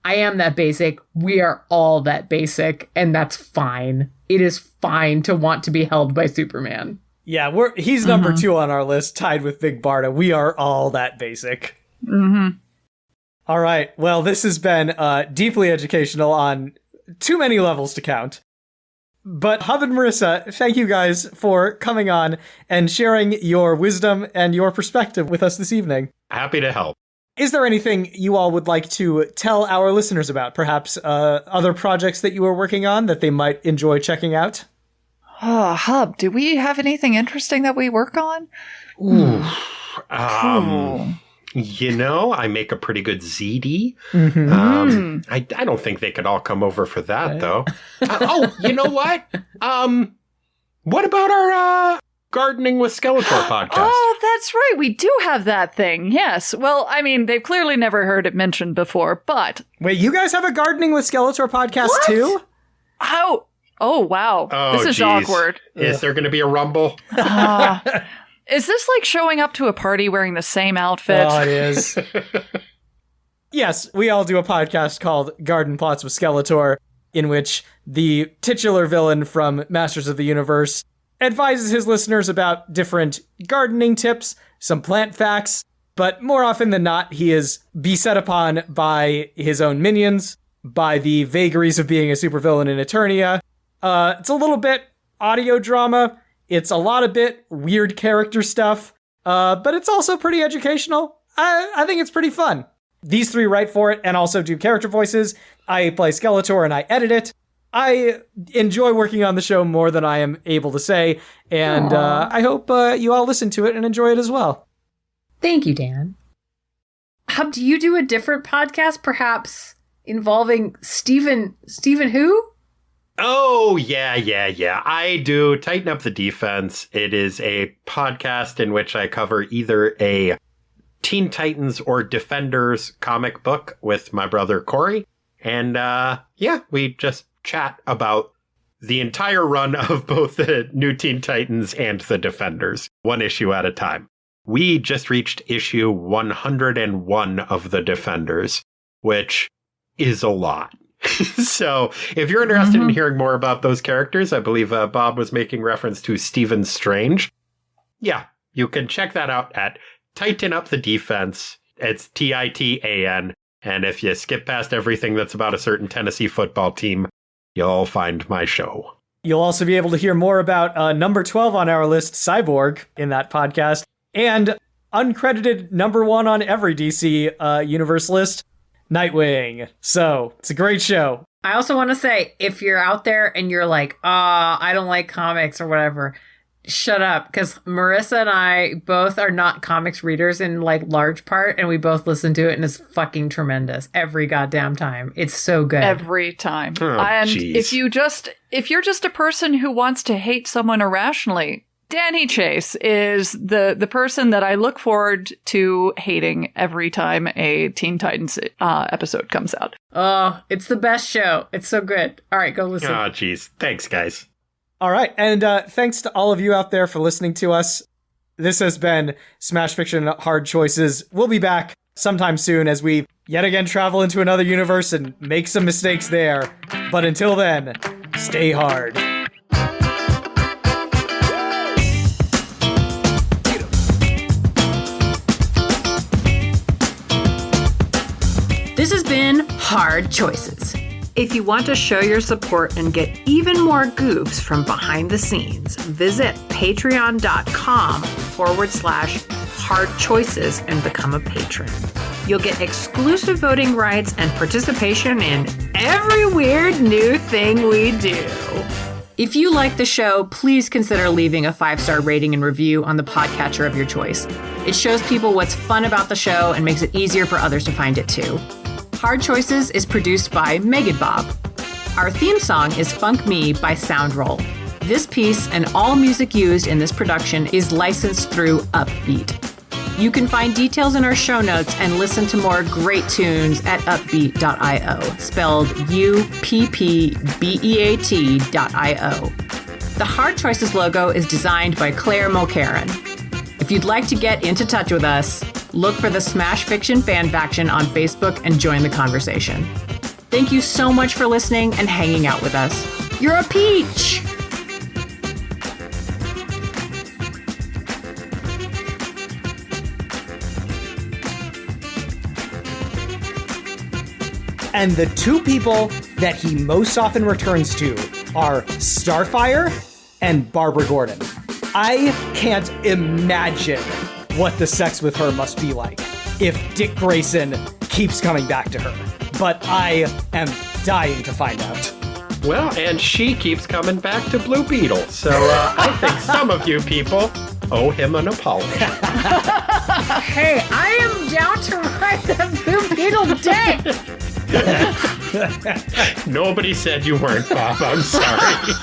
I am that basic. We are all that basic, and that's fine. It is fine to want to be held by Superman. Yeah, he's number 2 on our list, tied with Big Barda. We are all that basic. Mm-hmm. All right. Well, this has been deeply educational on too many levels to count. But Hub and Marissa, thank you guys for coming on and sharing your wisdom and your perspective with us this evening. Happy to help. Is there anything you all would like to tell our listeners about? Perhaps other projects that you are working on that they might enjoy checking out? Oh, Hub, do we have anything interesting that we work on? Ooh. Cool. I make a pretty good ZD. I don't think they could all come over for that, though. You know what? What about our Gardening with Skeletor podcast? Oh, that's right. We do have that thing. Yes. Well, I mean, they've clearly never heard it mentioned before, but... Wait, you guys have a Gardening with Skeletor podcast too? Oh, wow. This is awkward. Is there going to be a rumble? Is this like showing up to a party wearing the same outfit? Oh, it is. Yes, we all do a podcast called Garden Plots with Skeletor, in which the titular villain from Masters of the Universe advises his listeners about different gardening tips, some plant facts, but more often than not, he is beset upon by his own minions, by the vagaries of being a supervillain in Eternia. It's a little bit audio drama. It's a lot of bit weird character stuff, but it's also pretty educational. I think it's pretty fun. These 3 write for it and also do character voices. I play Skeletor and I edit it. I enjoy working on the show more than I am able to say, and I hope you all listen to it and enjoy it as well. Thank you, Dan. Hub, do you do a different podcast, perhaps involving Stephen who? Oh, yeah. I do Tighten Up the Defense. It is a podcast in which I cover either a Teen Titans or Defenders comic book with my brother Corey. And we just chat about the entire run of both the New Teen Titans and the Defenders, one issue at a time. We just reached issue 101 of the Defenders, which is a lot. So if you're interested in hearing more about those characters, I believe Bob was making reference to Stephen Strange. Yeah, you can check that out at Tighten Up the Defense. It's TITAN. And if you skip past everything that's about a certain Tennessee football team, you'll find my show. You'll also be able to hear more about number 12 on our list, Cyborg, in that podcast, and uncredited number 1 on every DC universe list, Nightwing. So, it's a great show. I also want to say, if you're out there and you're like, I don't like comics or whatever, shut up, because Marissa and I both are not comics readers in like large part, and we both listen to it, and it's fucking tremendous every goddamn time. It's so good every time. Oh, and geez. if you're just a person who wants to hate someone irrationally, Danny Chase is the person that I look forward to hating every time a Teen Titans episode comes out. Oh, it's the best show. It's so good. All right, go listen. Oh, geez. Thanks, guys. All right, and thanks to all of you out there for listening to us. This has been Smash Fiction Hard Choices. We'll be back sometime soon as we yet again travel into another universe and make some mistakes there. But until then, stay hard. This has been Hard Choices. If you want to show your support and get even more goofs from behind the scenes, visit patreon.com/hardchoices and become a patron. You'll get exclusive voting rights and participation in every weird new thing we do. If you like the show, please consider leaving a 5-star rating and review on the podcatcher of your choice. It shows people what's fun about the show and makes it easier for others to find it too. Hard Choices is produced by MeganBob. Our theme song is Funk Me by Soundroll. This piece and all music used in this production is licensed through Upbeat. You can find details in our show notes and listen to more great tunes at upbeat.io, spelled UPPBEAT.io. The Hard Choices logo is designed by Claire Mulkerin. If you'd like to get into touch with us, look for the Smash Fiction Fan Faction on Facebook and join the conversation. Thank you so much for listening and hanging out with us. You're a peach! And the two people that he most often returns to are Starfire and Barbara Gordon. I can't imagine what the sex with her must be like if Dick Grayson keeps coming back to her. But I am dying to find out. Well, and she keeps coming back to Blue Beetle, so I think some of you people owe him an apology. Hey, I am down to ride the Blue Beetle dick! Nobody said you weren't, Bob. I'm sorry.